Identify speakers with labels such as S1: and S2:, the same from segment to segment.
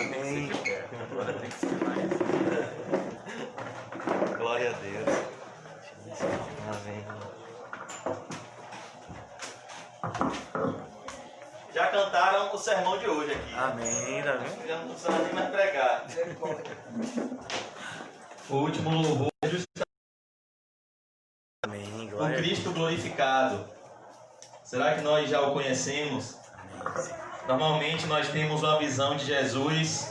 S1: Amém. Agora tem que ser mais. Glória a Deus. Amém.
S2: Já cantaram o sermão de hoje aqui.
S1: Amém. Amém.
S2: Já não precisava nem mais pregar. O último louvor é justamente
S1: Amém.
S2: o
S1: Glória a
S2: Cristo
S1: Deus.
S2: glorificado. Será que nós já o conhecemos?
S1: Amém.
S2: Normalmente nós temos uma visão de Jesus,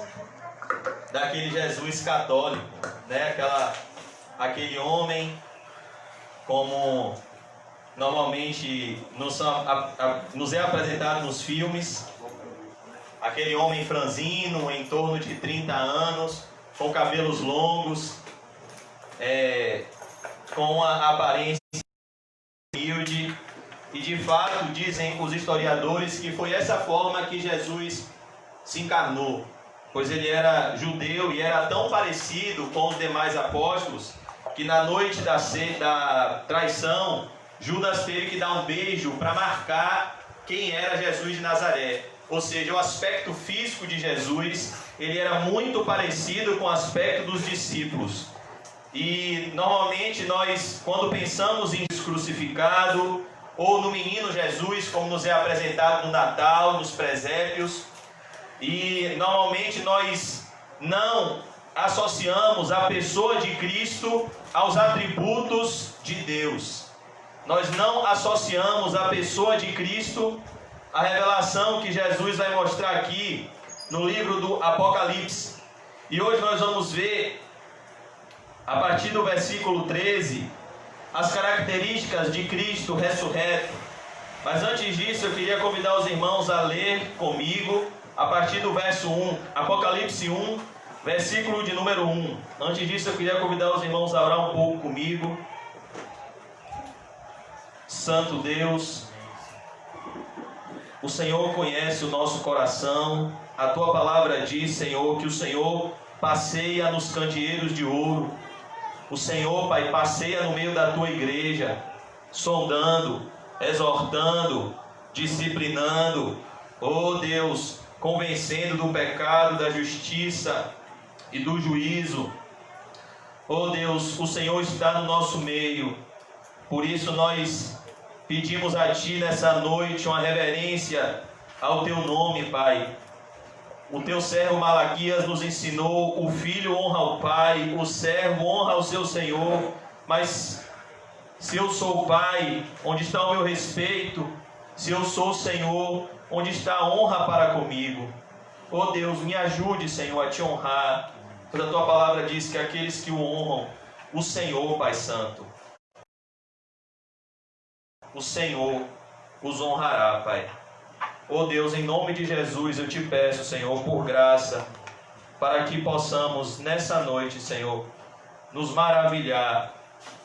S2: daquele Jesus católico, né? Aquele homem, como normalmente nos é apresentado nos filmes, aquele homem franzino, em torno de 30 anos, com cabelos longos, com a aparência humilde. E de fato dizem os historiadores que foi essa forma que Jesus se encarnou, pois ele era judeu e era tão parecido com os demais apóstolos que na noite da traição, Judas teve que dar um beijo para marcar quem era Jesus de Nazaré. Ou seja, o aspecto físico de Jesus, ele era muito parecido com o aspecto dos discípulos. E normalmente nós, quando pensamos em Jesus crucificado, ou no menino Jesus, como nos é apresentado no Natal, nos presépios, e normalmente nós não associamos a pessoa de Cristo aos atributos de Deus. Nós não associamos a pessoa de Cristo à revelação que Jesus vai mostrar aqui no livro do Apocalipse. E hoje nós vamos ver, a partir do versículo 13, as características de Cristo ressurreto. Mas antes disso eu queria convidar os irmãos a ler comigo a partir do verso 1, Apocalipse 1, versículo de número 1. Antes disso eu queria convidar os irmãos a orar um pouco comigo. Santo Deus, o Senhor conhece o nosso coração. A tua palavra diz, Senhor, que o Senhor passeia nos candeeiros de ouro. O Senhor, Pai, passeia no meio da tua igreja, sondando, exortando, disciplinando, oh Deus, convencendo do pecado, da justiça e do juízo. Oh Deus, o Senhor está no nosso meio, por isso nós pedimos a Ti nessa noite uma reverência ao Teu nome, Pai. O Teu servo Malaquias nos ensinou: o filho honra o pai, o servo honra o seu senhor. Mas se eu sou o pai, onde está o meu respeito? Se eu sou o Senhor, onde está a honra para comigo? Oh Deus, me ajude, Senhor, a Te honrar, pois a Tua palavra diz que aqueles que o honram, o Senhor, Pai Santo, o Senhor os honrará, Pai. Oh Deus, em nome de Jesus eu Te peço, Senhor, por graça, para que possamos nessa noite, Senhor, nos maravilhar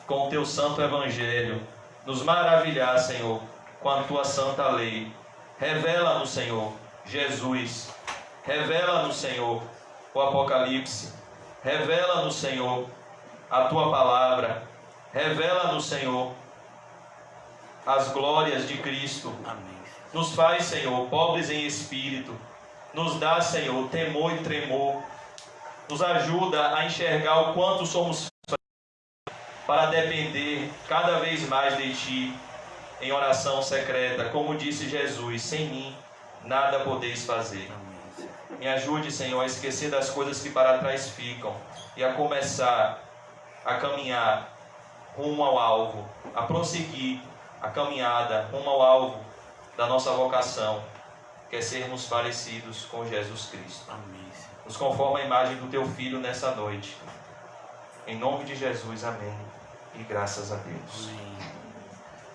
S2: com o Teu santo evangelho, nos maravilhar, Senhor, com a Tua santa lei. Revela-nos, Senhor, Jesus. Revela-nos, Senhor, o Apocalipse. Revela-nos, Senhor, a Tua palavra. Revela-nos, Senhor, as glórias de Cristo.
S1: Amém.
S2: Nos faz, Senhor, pobres em espírito. Nos dá, Senhor, temor e tremor. Nos ajuda a enxergar o quanto somos fracos para depender cada vez mais de Ti em oração secreta. Como disse Jesus: sem mim nada podeis fazer. Me ajude, Senhor, a esquecer das coisas que para trás ficam e a começar a caminhar rumo ao alvo, a prosseguir a caminhada rumo ao alvo da nossa vocação, que é sermos parecidos com Jesus Cristo.
S1: Amém.
S2: Nos conforma a imagem do Teu Filho nessa noite. Em nome de Jesus, amém. E graças a Deus.
S1: Amém.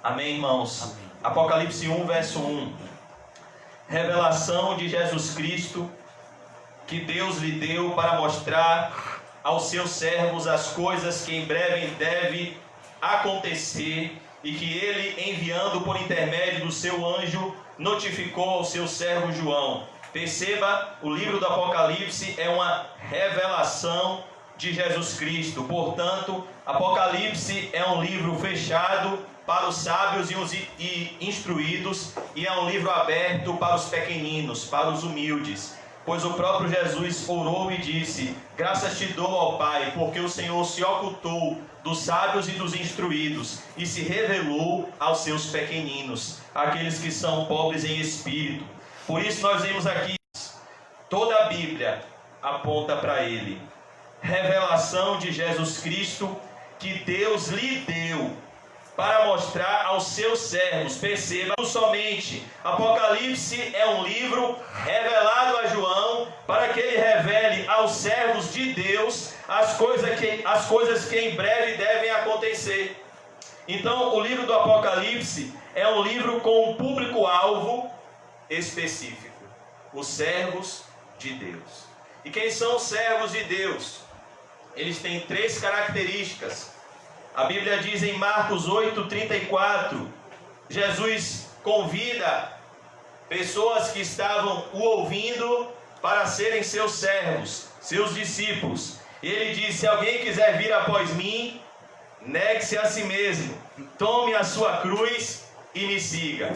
S2: Amém, irmãos.
S1: Amém.
S2: Apocalipse 1, verso 1. Revelação de Jesus Cristo, que Deus lhe deu para mostrar aos seus servos as coisas que em breve deve acontecer, e que ele, enviando por intermédio do seu anjo, notificou ao seu servo João. Perceba, o livro do Apocalipse é uma revelação de Jesus Cristo. Portanto, Apocalipse é um livro fechado para os sábios e instruídos, e é um livro aberto para os pequeninos, para os humildes. pois o próprio Jesus orou e disse: graças te dou, ó Pai, porque o Senhor se ocultou dos sábios e dos instruídos e se revelou aos seus pequeninos, aqueles que são pobres em espírito. Por isso nós vemos aqui, toda a Bíblia aponta para ele. Revelação de Jesus Cristo que Deus lhe deu para mostrar aos seus servos. Perceba, somente Apocalipse é um livro revelado a João para que ele revele aos servos de Deus as coisas que em breve devem acontecer. Então, o livro do Apocalipse é um livro com um público-alvo específico: os servos de Deus. E quem são os servos de Deus? Eles têm 3 características. A Bíblia diz em Marcos 8:34, Jesus convida pessoas que estavam o ouvindo para serem seus servos, seus discípulos. Ele diz: se alguém quiser vir após mim, negue-se a si mesmo, tome a sua cruz e me siga.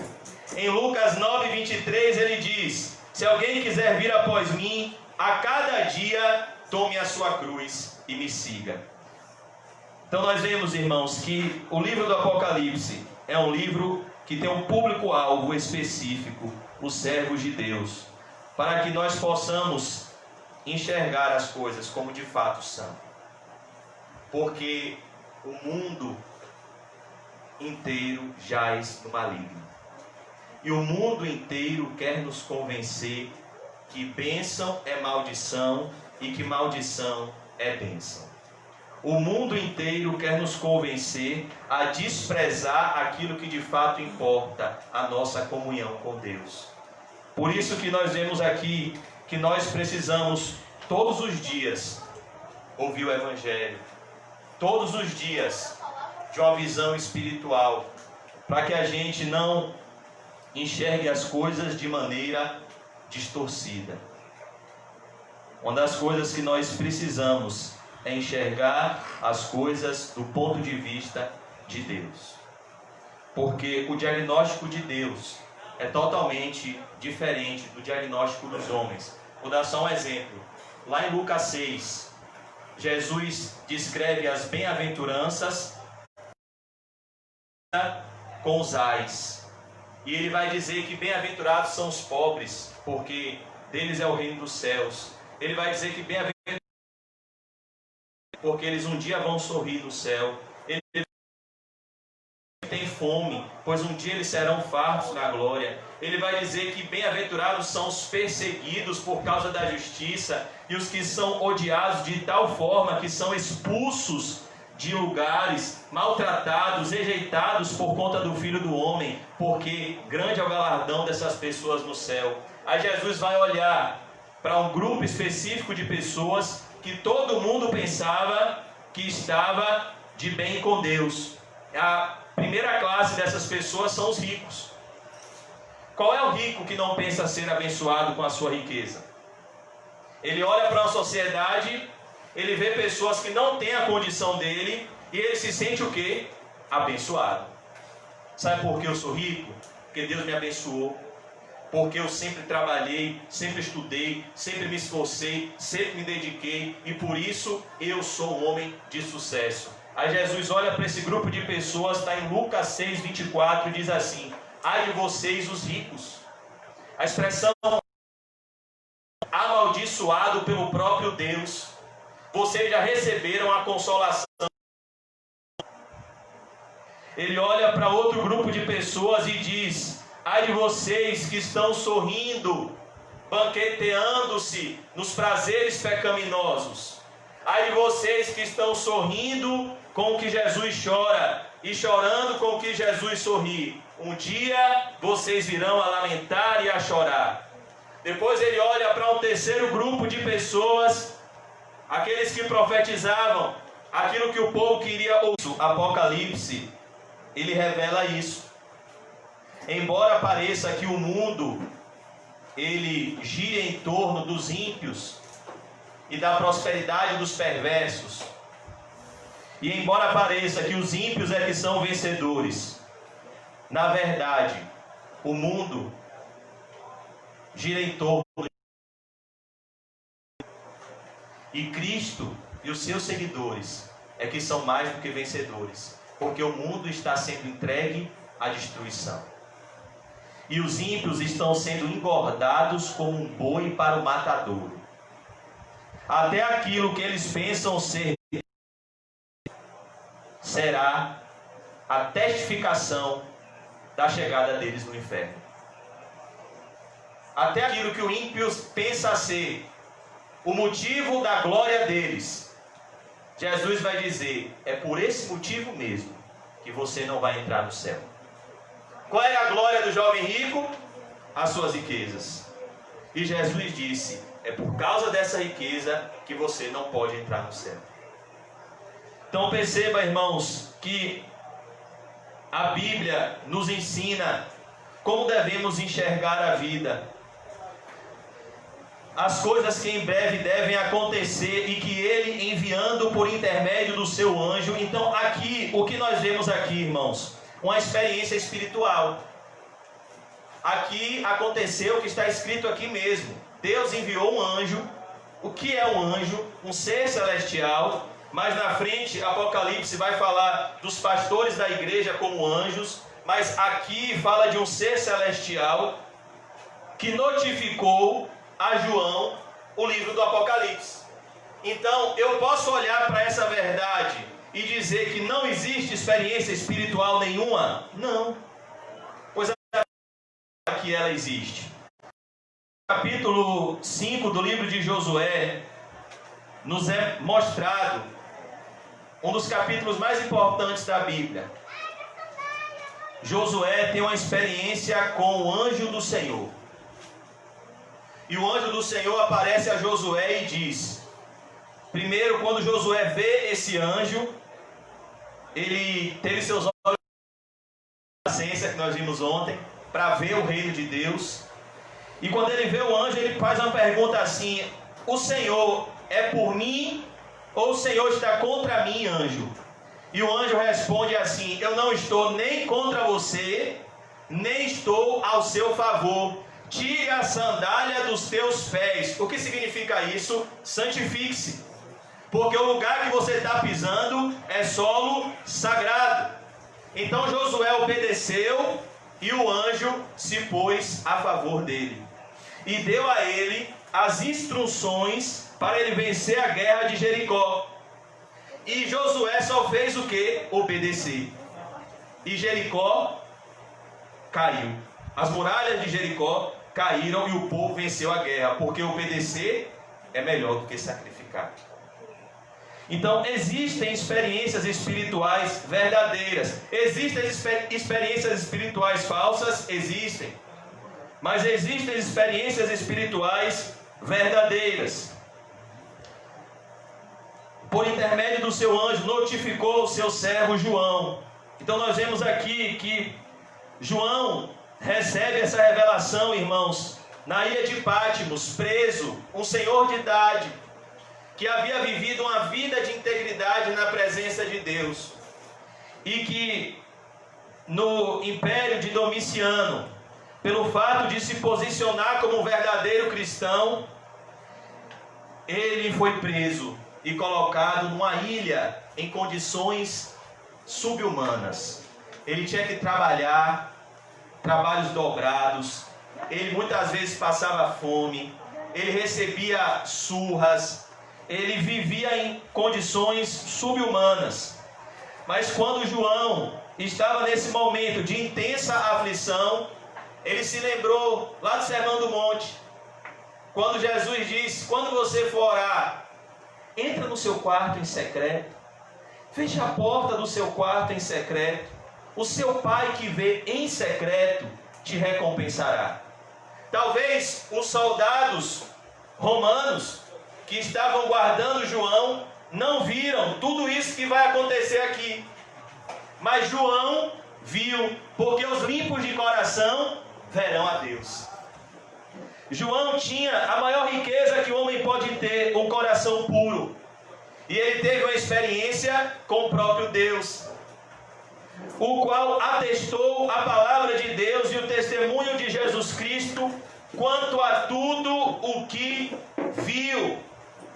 S2: Em Lucas 9:23 ele diz: se alguém quiser vir após mim, a cada dia tome a sua cruz e me siga. Então nós vemos, irmãos, que o livro do Apocalipse é um livro que tem um público-alvo específico, os servos de Deus, para que nós possamos enxergar as coisas como de fato são. Porque o mundo inteiro jaz no maligno. E o mundo inteiro quer nos convencer que bênção é maldição e que maldição é bênção. O mundo inteiro quer nos convencer a desprezar aquilo que de fato importa, a nossa comunhão com Deus. Por isso que nós vemos aqui que nós precisamos todos os dias ouvir o Evangelho, todos os dias de uma visão espiritual, para que a gente não enxergue as coisas de maneira distorcida. Uma das coisas que nós precisamos é enxergar as coisas do ponto de vista de Deus. Porque o diagnóstico de Deus é totalmente diferente do diagnóstico dos homens. Vou dar só um exemplo. Lá em Lucas 6, Jesus descreve as bem-aventuranças com os ais. E ele vai dizer que bem-aventurados são os pobres, porque deles é o reino dos céus. Ele vai dizer que bem-aventurados porque eles um dia vão sorrir no céu. Eles têm fome, pois um dia eles serão fartos na glória. Ele vai dizer que bem-aventurados são os perseguidos por causa da justiça e os que são odiados de tal forma que são expulsos de lugares, maltratados, rejeitados por conta do Filho do Homem, porque grande é o galardão dessas pessoas no céu. Aí Jesus vai olhar para um grupo específico de pessoas que todo mundo pensava que estava de bem com Deus. A primeira classe dessas pessoas são os ricos. Qual é o rico que não pensa ser abençoado com a sua riqueza? Ele olha para uma sociedade, ele vê pessoas que não têm a condição dele e ele se sente o quê? Abençoado. Sabe por que eu sou rico? Porque Deus me abençoou. Porque eu sempre trabalhei, sempre estudei, sempre me esforcei, sempre me dediquei e por isso eu sou um homem de sucesso. Aí Jesus olha para esse grupo de pessoas, está em Lucas 6:24 e diz assim: ai de vocês os ricos. A expressão amaldiçoado pelo próprio Deus. Vocês já receberam a consolação. Ele olha para outro grupo de pessoas e diz: ai de vocês que estão sorrindo, banqueteando-se nos prazeres pecaminosos. Ai de vocês que estão sorrindo com o que Jesus chora e chorando com o que Jesus sorri. Um dia vocês virão a lamentar e a chorar. Depois ele olha para um terceiro grupo de pessoas, aqueles que profetizavam aquilo que o povo queria ouvir. Apocalipse, ele revela isso. Embora pareça que o mundo ele gira em torno dos ímpios e da prosperidade dos perversos, e embora pareça que os ímpios é que são vencedores, na verdade, o mundo gira em torno E Cristo e os seus seguidores é que são mais do que vencedores, porque o mundo está sendo entregue à destruição. E os ímpios estão sendo engordados como um boi para o matadouro. Até aquilo que eles pensam ser será a testificação da chegada deles no inferno. Até aquilo que o ímpio pensa ser o motivo da glória deles, Jesus vai dizer: é por esse motivo mesmo que você não vai entrar no céu. Qual é a glória do jovem rico? As suas riquezas. E Jesus disse: é por causa dessa riqueza que você não pode entrar no céu. Então perceba, irmãos, que a Bíblia nos ensina como devemos enxergar a vida, as coisas que em breve devem acontecer e que Ele enviando por intermédio do seu anjo. Então aqui, o que nós vemos aqui, irmãos? Uma experiência espiritual. Aqui aconteceu o que está escrito aqui mesmo. Deus enviou um anjo. O que é um anjo? Um ser celestial. Mais na frente, Apocalipse vai falar dos pastores da igreja como anjos. Mas aqui fala de um ser celestial que notificou a João o livro do Apocalipse. Então eu posso olhar para essa verdade e dizer que não existe experiência espiritual nenhuma? Não. Pois aqui ela existe. Capítulo 5 do livro de Josué nos é mostrado um dos capítulos mais importantes da Bíblia. Josué tem uma experiência com o anjo do Senhor. E o anjo do Senhor aparece a Josué e diz: primeiro, quando Josué vê esse anjo, ele teve seus olhos de paciência, que nós vimos ontem, para ver o reino de Deus. E quando ele vê o anjo, ele faz uma pergunta assim: o Senhor é por mim ou o Senhor está contra mim, anjo? E o anjo responde assim: eu não estou nem contra você, nem estou ao seu favor. Tire a sandália dos teus pés. O que significa isso? Santifique-se. Porque o lugar que você está pisando é solo sagrado. Então Josué obedeceu e o anjo se pôs a favor dele. E deu a ele as instruções para ele vencer a guerra de Jericó. E Josué só fez o que? Obedecer. E Jericó caiu. As muralhas de Jericó caíram e o povo venceu a guerra, porque obedecer é melhor do que sacrificar. Então existem experiências espirituais verdadeiras. Existem experiências espirituais falsas? Existem. Mas existem experiências espirituais verdadeiras. Por intermédio do seu anjo, notificou o seu servo João. Então nós vemos aqui que João recebe essa revelação, irmãos, na ilha de Patmos, preso, um senhor de idade, que havia vivido uma vida de integridade na presença de Deus, e que no império de Domiciano, pelo fato de se posicionar como um verdadeiro cristão, ele foi preso e colocado numa ilha em condições subhumanas. Ele tinha que trabalhar, trabalhos dobrados, ele muitas vezes passava fome, ele recebia surras, ele vivia em condições subhumanas. Mas quando João estava nesse momento de intensa aflição, ele se lembrou lá do Sermão do Monte, quando Jesus disse: quando você for orar, entra no seu quarto em secreto, feche a porta do seu quarto em secreto, o seu pai que vê em secreto te recompensará. Talvez os soldados romanos que estavam guardando João não viram tudo isso que vai acontecer aqui, mas João viu, porque os limpos de coração verão a Deus. João tinha a maior riqueza que o homem pode ter, um coração puro, e ele teve uma experiência com o próprio Deus, o qual atestou a palavra de Deus e o testemunho de Jesus Cristo quanto a tudo o que viu.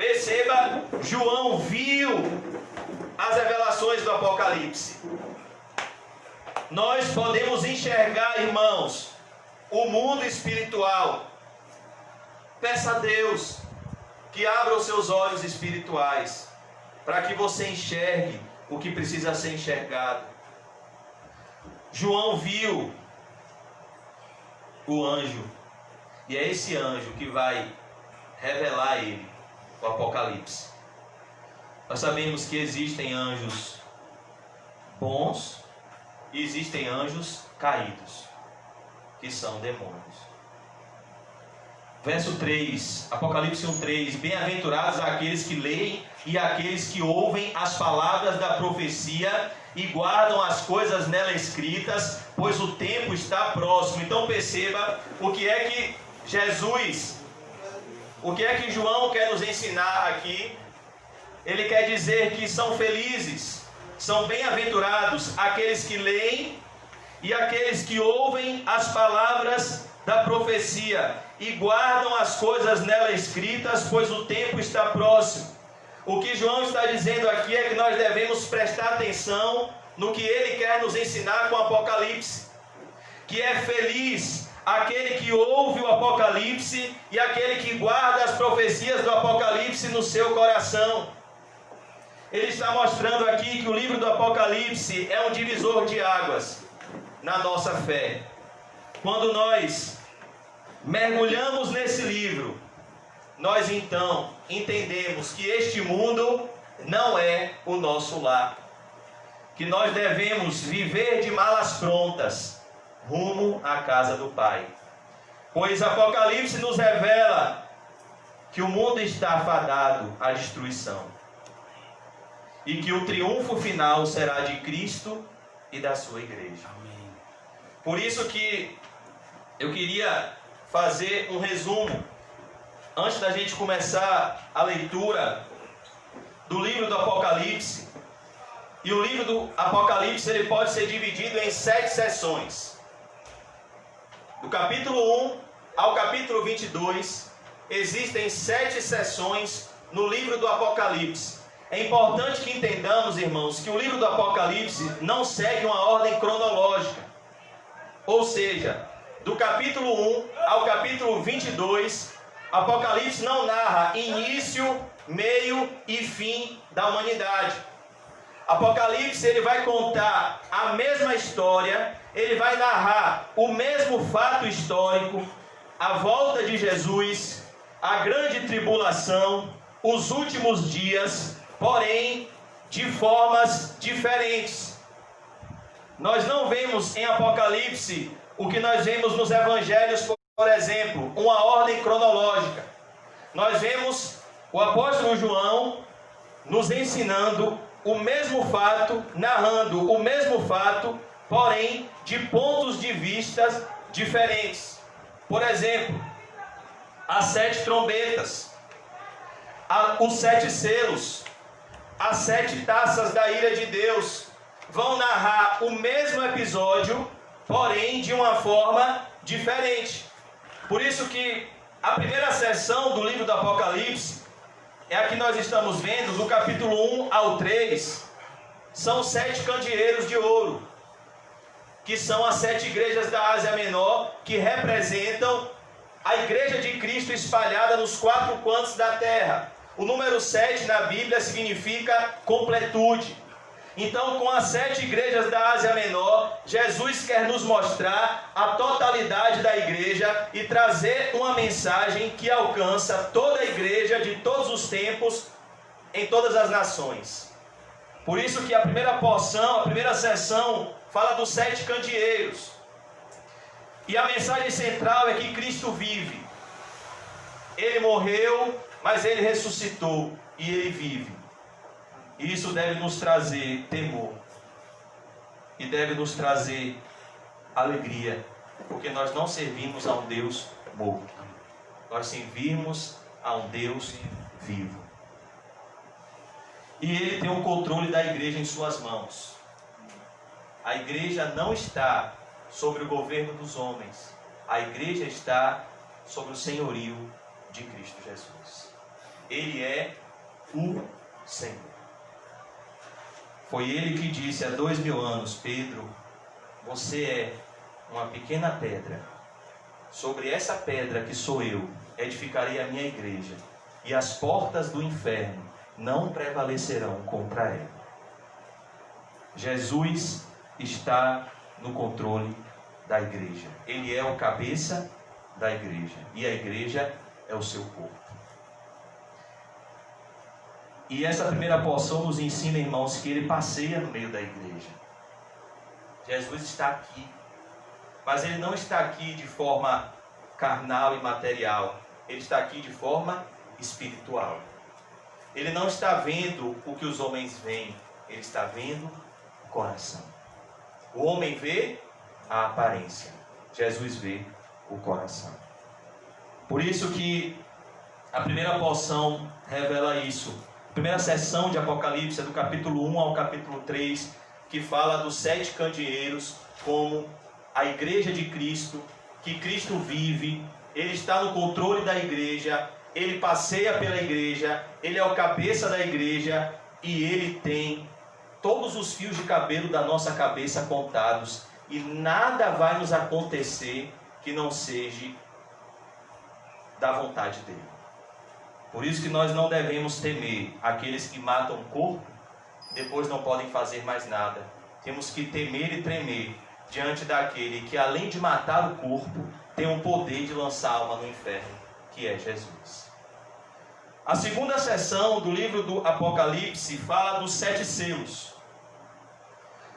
S2: Perceba, João viu as revelações do Apocalipse. Nós podemos enxergar, irmãos, o mundo espiritual. Peça a Deus que abra os seus olhos espirituais, para que você enxergue o que precisa ser enxergado. João viu o anjo, e é esse anjo que vai revelar a ele o Apocalipse. Nós sabemos que existem anjos bons e existem anjos caídos, que são demônios. Verso 3, Apocalipse 1:3: Bem-aventurados aqueles que leem e aqueles que ouvem as palavras da profecia e guardam as coisas nela escritas, pois o tempo está próximo. Então perceba o que é que João quer nos ensinar aqui. Ele quer dizer que são felizes, são bem-aventurados aqueles que leem e aqueles que ouvem as palavras da profecia e guardam as coisas nela escritas, pois o tempo está próximo. O que João está dizendo aqui é que nós devemos prestar atenção no que ele quer nos ensinar com o Apocalipse, que é feliz aquele que ouve o Apocalipse e aquele que guarda as profecias do Apocalipse no seu coração. Ele está mostrando aqui que o livro do Apocalipse é um divisor de águas na nossa fé. Quando nós mergulhamos nesse livro, nós então entendemos que este mundo não é o nosso lar, que nós devemos viver de malas prontas rumo à casa do Pai, pois Apocalipse nos revela que o mundo está fadado à destruição e que o triunfo final será de Cristo e da sua igreja. Amém. Por isso que eu queria fazer um resumo antes da gente começar a leitura do livro do Apocalipse. E o livro do Apocalipse ele pode ser dividido em 7 sessões. Do capítulo 1 ao capítulo 22 existem 7 sessões no livro do Apocalipse. É importante que entendamos, irmãos, que o livro do Apocalipse não segue uma ordem cronológica. Ou seja, do capítulo 1 ao capítulo 22, Apocalipse não narra início, meio e fim da humanidade. Apocalipse ele vai contar a mesma história, ele vai narrar o mesmo fato histórico, a volta de Jesus, a grande tribulação, os últimos dias, porém de formas diferentes. Nós não vemos em Apocalipse o que nós vemos nos evangelhos, por exemplo, uma ordem cronológica. Nós vemos o apóstolo João nos ensinando o mesmo fato, narrando o mesmo fato, porém de pontos de vista diferentes. Por exemplo, as 7 trombetas, os 7 selos, as 7 taças da ira de Deus vão narrar o mesmo episódio, porém de uma forma diferente. Por isso que a primeira sessão do livro do Apocalipse é a que nós estamos vendo, do capítulo 1 ao 3, são 7 candeeiros de ouro, que são as 7 igrejas da Ásia Menor, que representam a igreja de Cristo espalhada nos 4 cantos da terra. O número 7 na Bíblia significa completude. Então, com as 7 igrejas da Ásia Menor, Jesus quer nos mostrar a totalidade da igreja e trazer uma mensagem que alcança toda a igreja de todos os tempos, em todas as nações. Por isso que a primeira porção, a primeira sessão, fala dos 7 candeeiros. E a mensagem central é que Cristo vive. Ele morreu, mas ele ressuscitou e ele vive. E isso deve nos trazer temor e deve nos trazer alegria, porque nós não servimos a um Deus morto, nós servimos a um Deus vivo. E ele tem o controle da igreja em suas mãos. A igreja não está sobre o governo dos homens, a igreja está sobre o senhorio de Cristo Jesus. Ele é o Senhor. Foi ele que disse há 2000 anos: Pedro, você é uma pequena pedra. Sobre essa pedra que sou eu, edificarei a minha igreja, e as portas do inferno não prevalecerão contra ela. Jesus está no controle da igreja. Ele é o cabeça da igreja, e a igreja é o seu corpo. E essa primeira porção nos ensina, irmãos, que ele passeia no meio da igreja. Jesus está aqui, mas ele não está aqui de forma carnal e material. Ele está aqui de forma espiritual. Ele não está vendo o que os homens veem, ele está vendo o coração. O homem vê a aparência, Jesus vê o coração. Por isso que a primeira porção revela isso. A primeira sessão de Apocalipse é do capítulo 1 ao capítulo 3, que fala dos 7 candeeiros como a igreja de Cristo, que Cristo vive, ele está no controle da igreja, ele passeia pela igreja, ele é o cabeça da igreja e ele tem todos os fios de cabelo da nossa cabeça contados, e nada vai nos acontecer que não seja da vontade dele. Por isso que nós não devemos temer aqueles que matam o corpo, depois não podem fazer mais nada. Temos que temer e tremer diante daquele que, além de matar o corpo, tem o poder de lançar a alma no inferno, que é Jesus. A segunda sessão do livro do Apocalipse fala dos 7 selos.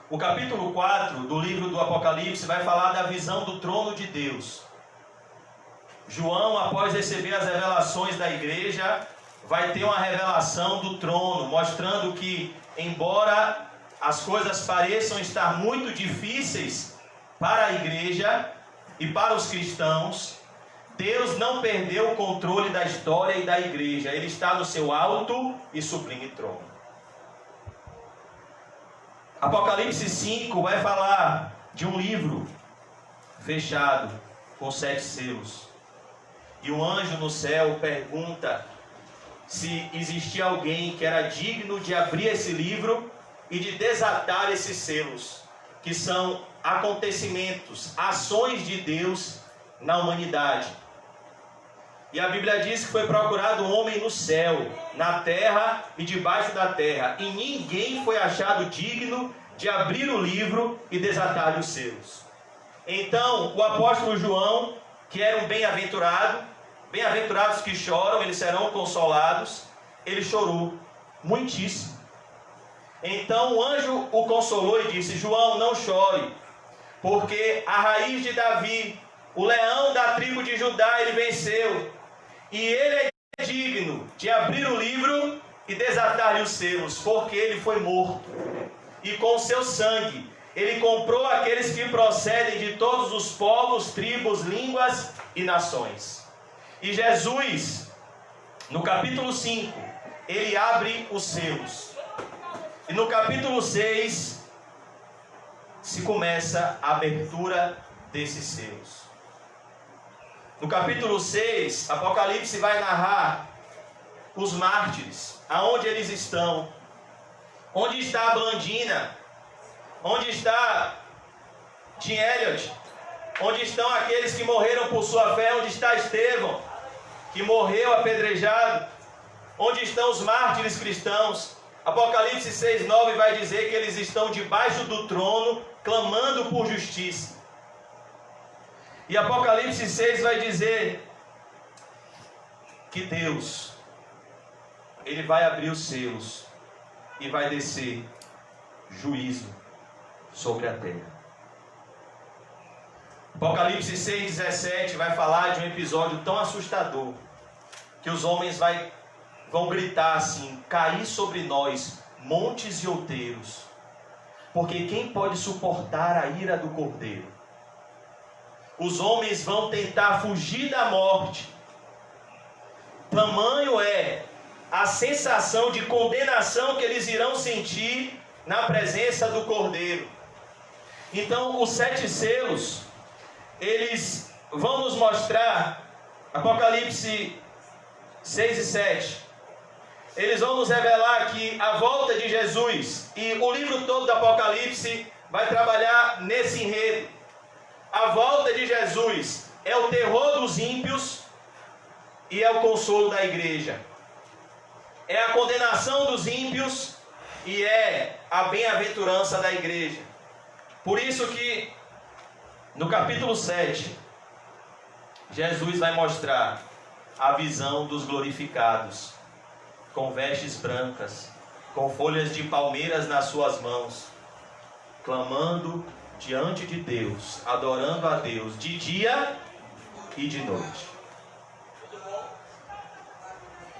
S2: O capítulo 4 do livro do Apocalipse vai falar da visão do trono de Deus. João, após receber as revelações da igreja, vai ter uma revelação do trono, mostrando que, embora as coisas pareçam estar muito difíceis para a igreja e para os cristãos, Deus não perdeu o controle da história e da igreja. Ele está no seu alto e sublime trono. Apocalipse 5 vai falar de um livro fechado com 7 selos. E um anjo no céu pergunta se existia alguém que era digno de abrir esse livro e de desatar esses selos, que são acontecimentos, ações de Deus na humanidade. E a Bíblia diz que foi procurado um homem no céu, na terra e debaixo da terra, e ninguém foi achado digno de abrir o livro e desatar os selos. Então, o apóstolo João, que era um bem-aventurado, bem-aventurados que choram, eles serão consolados, ele chorou muitíssimo. Então o anjo o consolou e disse: João, não chore, porque a raiz de Davi, o leão da tribo de Judá, ele venceu, e ele é digno de abrir o livro e desatar-lhe os selos, porque ele foi morto, e com seu sangue ele comprou aqueles que procedem de todos os povos, tribos, línguas e nações. E Jesus, no capítulo 5, ele abre os selos. E no capítulo 6, se começa a abertura desses selos. No capítulo 6, Apocalipse vai narrar os mártires, aonde eles estão. Onde está a Blandina? Onde está Tim Elliott? Onde estão aqueles que morreram por sua fé? Onde está Estevão, que morreu apedrejado? Onde estão os mártires cristãos? Apocalipse 6:9 vai dizer que eles estão debaixo do trono, clamando por justiça. E Apocalipse 6 vai dizer que Deus, ele vai abrir os selos e vai descer juízo sobre a terra. Apocalipse 6:17 vai falar de um episódio tão assustador que os homens vão gritar assim: cair sobre nós montes e outeiros, porque quem pode suportar a ira do Cordeiro? Os homens vão tentar fugir da morte. Tamanho é a sensação de condenação que eles irão sentir na presença do Cordeiro. Então, os 7 selos, eles vão nos mostrar, Apocalipse 6 e 7, eles vão nos revelar que a volta de Jesus, e o livro todo do Apocalipse vai trabalhar nesse enredo. A volta de Jesus é o terror dos ímpios e é o consolo da igreja. É a condenação dos ímpios e é a bem-aventurança da igreja. Por isso que no capítulo 7, Jesus vai mostrar a visão dos glorificados, com vestes brancas, com folhas de palmeiras nas suas mãos, clamando diante de Deus, adorando a Deus de dia e de noite.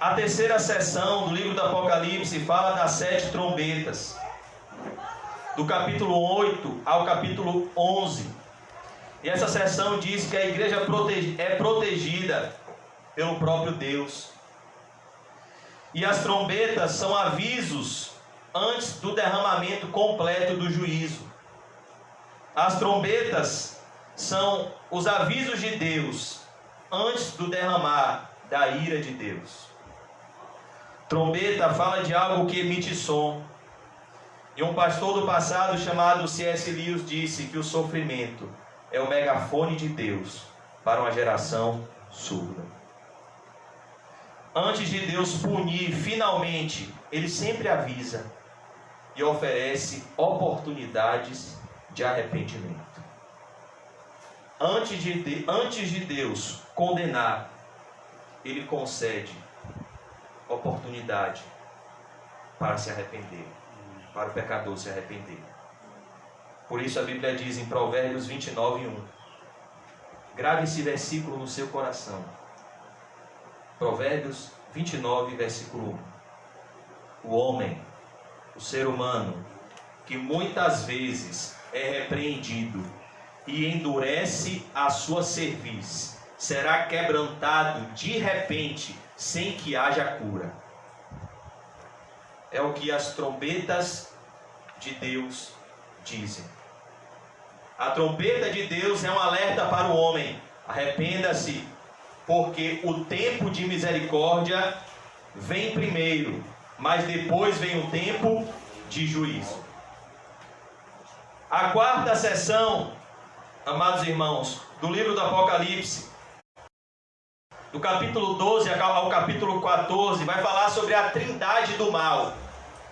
S2: A terceira sessão do livro do Apocalipse fala das 7 trombetas, do capítulo 8 ao capítulo 11. E essa sessão diz que a igreja é protegida pelo próprio Deus. E as trombetas são avisos antes do derramamento completo do juízo. As trombetas são os avisos de Deus antes do derramar da ira de Deus. Trombeta fala de algo que emite som. E um pastor do passado chamado C.S. Lewis disse que o sofrimento é o megafone de Deus para uma geração surda. Antes de Deus punir finalmente, Ele sempre avisa e oferece oportunidades de arrependimento. Antes de Deus condenar, Ele concede oportunidade para se arrepender, para o pecador se arrepender. Por isso a Bíblia diz em Provérbios 29:1. Grave esse versículo no seu coração. Provérbios 29, versículo 1. O homem, o ser humano, que muitas vezes é repreendido e endurece a sua cerviz, será quebrantado de repente, sem que haja cura. É o que as trombetas de Deus dizem. A trombeta de Deus é um alerta para o homem: arrependa-se, porque o tempo de misericórdia vem primeiro, mas depois vem o tempo de juízo. A quarta sessão, amados irmãos, do livro do Apocalipse, do capítulo 12 ao capítulo 14, vai falar sobre a trindade do mal.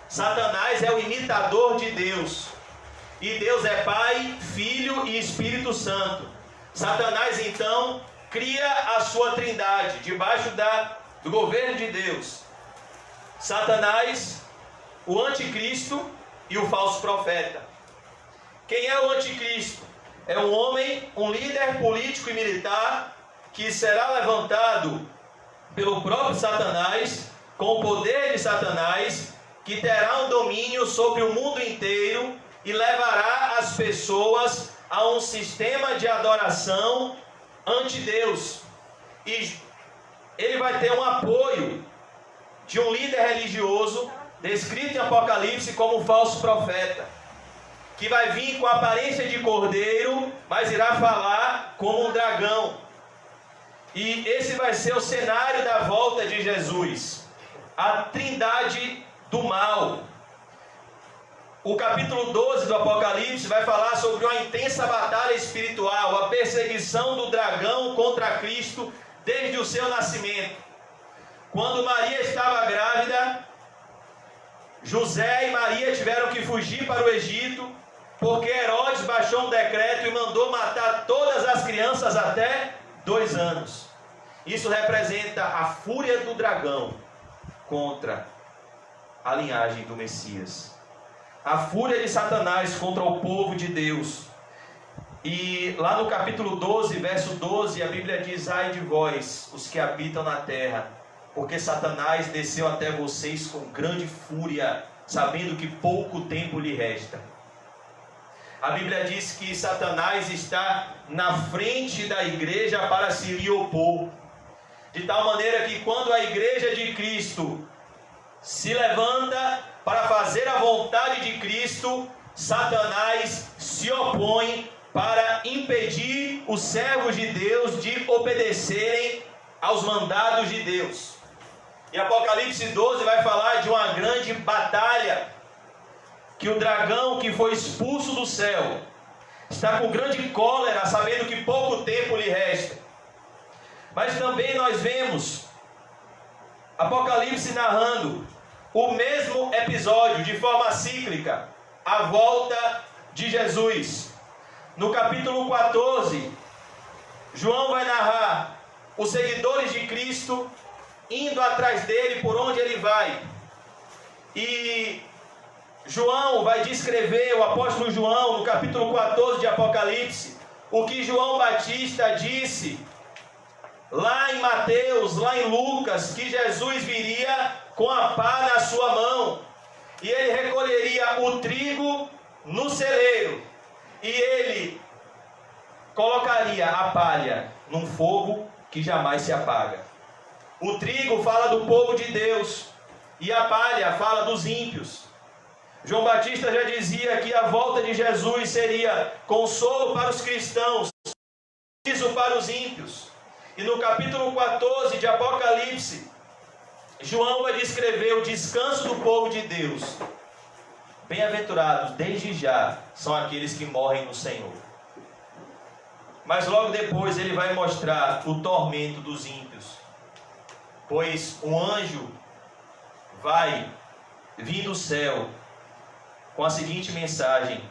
S2: Satanás é o imitador de Deus, e Deus é Pai, Filho e Espírito Santo. Satanás então cria a sua trindade debaixo do governo de Deus. Satanás, o anticristo e o falso profeta. Quem é o anticristo? É um homem, um líder político e militar que será levantado pelo próprio Satanás, com o poder de Satanás, que terá um domínio sobre o mundo inteiro e levará as pessoas a um sistema de adoração ante Deus. E ele vai ter um apoio de um líder religioso, descrito em Apocalipse como um falso profeta, que vai vir com a aparência de cordeiro, mas irá falar como um dragão. E esse vai ser o cenário da volta de Jesus, a trindade do mal. O capítulo 12 do Apocalipse vai falar sobre uma intensa batalha espiritual, a perseguição do dragão contra Cristo desde o seu nascimento. Quando Maria estava grávida, José e Maria tiveram que fugir para o Egito, porque Herodes baixou um decreto e mandou matar todas as crianças até 2 anos. Isso representa a fúria do dragão contra a linhagem do Messias. A fúria de Satanás contra o povo de Deus. E lá no capítulo 12, verso 12, a Bíblia diz: ai de vós, os que habitam na terra, porque Satanás desceu até vocês com grande fúria, sabendo que pouco tempo lhe resta. A Bíblia diz que Satanás está na frente da igreja para se lhe opor, de tal maneira que quando a igreja de Cristo se levanta para fazer a vontade de Cristo, Satanás se opõe para impedir os servos de Deus de obedecerem aos mandados de Deus. E Apocalipse 12 vai falar de uma grande batalha, que o dragão que foi expulso do céu está com grande cólera, sabendo que pouco tempo lhe resta. Mas também nós vemos Apocalipse narrando o mesmo episódio de forma cíclica, a volta de Jesus. No capítulo 14, João vai narrar os seguidores de Cristo indo atrás dele por onde ele vai. E João vai descrever, o apóstolo João, no capítulo 14 de Apocalipse, o que João Batista disse lá em Mateus, lá em Lucas, que Jesus viria com a pá na sua mão, e ele recolheria o trigo no celeiro, e ele colocaria a palha num fogo que jamais se apaga. O trigo fala do povo de Deus, e a palha fala dos ímpios. João Batista já dizia que a volta de Jesus seria consolo para os cristãos, juízo para os ímpios. E no capítulo 14 de Apocalipse, João vai descrever o descanso do povo de Deus. Bem-aventurados, desde já, são aqueles que morrem no Senhor. Mas logo depois ele vai mostrar o tormento dos ímpios, pois um anjo vai vir do céu com a seguinte mensagem: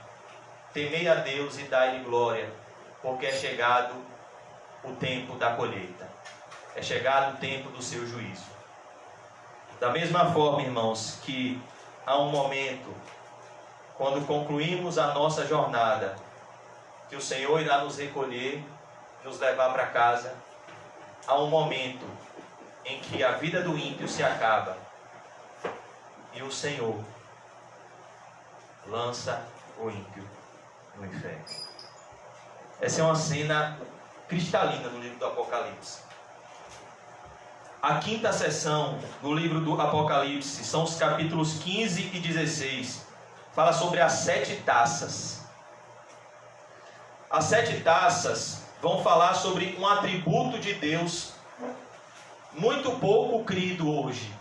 S2: temei a Deus e dai-lhe glória, porque é chegado o tempo da colheita, é chegado o tempo do seu juízo. Da mesma forma, irmãos, que há um momento, quando concluímos a nossa jornada, que o Senhor irá nos recolher, nos levar para casa, há um momento em que a vida do ímpio se acaba e o Senhor lança o ímpio no inferno. Essa é uma cena cristalina no livro do Apocalipse. A quinta seção do livro do Apocalipse são os capítulos 15 e 16. Fala sobre as 7 taças. As 7 taças vão falar sobre um atributo de Deus muito pouco crido hoje: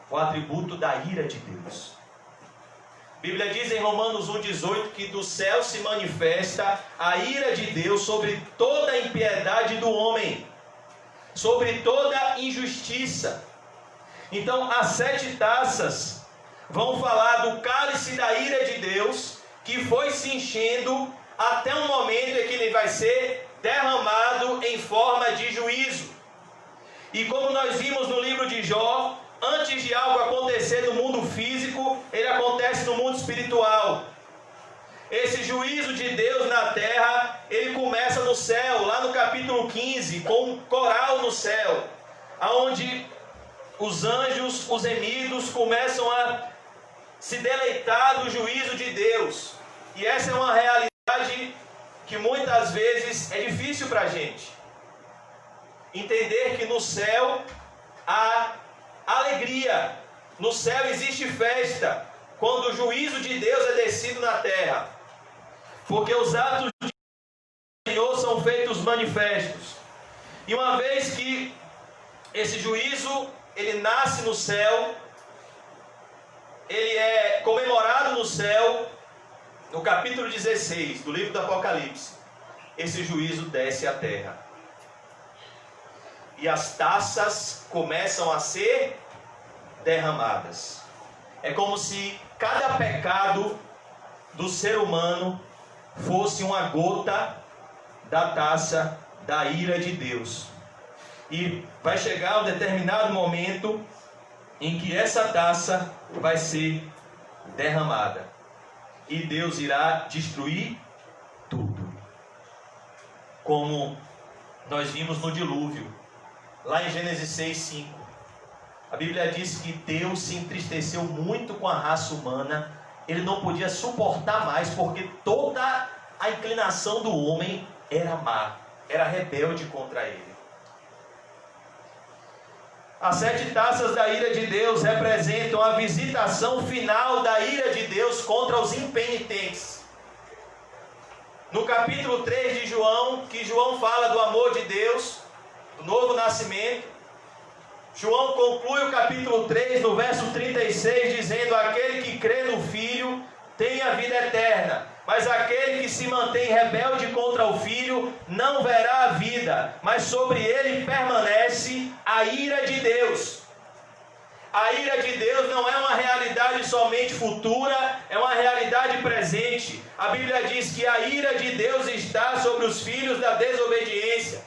S2: o atributo da ira de Deus. A Bíblia diz em Romanos 1,18 que do céu se manifesta a ira de Deus sobre toda a impiedade do homem, sobre toda injustiça. Então as 7 taças vão falar do cálice da ira de Deus, que foi se enchendo até um momento em que ele vai ser derramado em forma de juízo. E como nós vimos no livro de Jó, antes de algo acontecer no mundo físico, ele acontece no mundo espiritual. Esse juízo de Deus na terra, ele começa no céu, lá no capítulo 15, com um coral no céu, onde os anjos, os remidos, começam a se deleitar do juízo de Deus. E essa é uma realidade que muitas vezes é difícil para a gente entender, que no céu há alegria, no céu existe festa, quando o juízo de Deus é descido na terra, porque os atos do Senhor são feitos manifestos. E uma vez que esse juízo ele nasce no céu, ele é comemorado no céu, no capítulo 16 do livro do Apocalipse, esse juízo desce à terra. E as taças começam a ser derramadas. É como se cada pecado do ser humano fosse uma gota da taça da ira de Deus. E vai chegar um determinado momento em que essa taça vai ser derramada. E Deus irá destruir tudo. Como nós vimos no dilúvio, lá em Gênesis 6:5. A Bíblia diz que Deus se entristeceu muito com a raça humana. Ele não podia suportar mais, porque toda a inclinação do homem era má, era rebelde contra ele. As 7 taças da ira de Deus representam a visitação final da ira de Deus contra os impenitentes. No capítulo 3 de João, que João fala do amor de Deus, do novo nascimento, João conclui o capítulo 3, no verso 36, dizendo: aquele que crê no Filho tem a vida eterna, mas aquele que se mantém rebelde contra o Filho não verá a vida, mas sobre ele permanece a ira de Deus. A ira de Deus não é uma realidade somente futura, é uma realidade presente. A Bíblia diz que a ira de Deus está sobre os filhos da desobediência.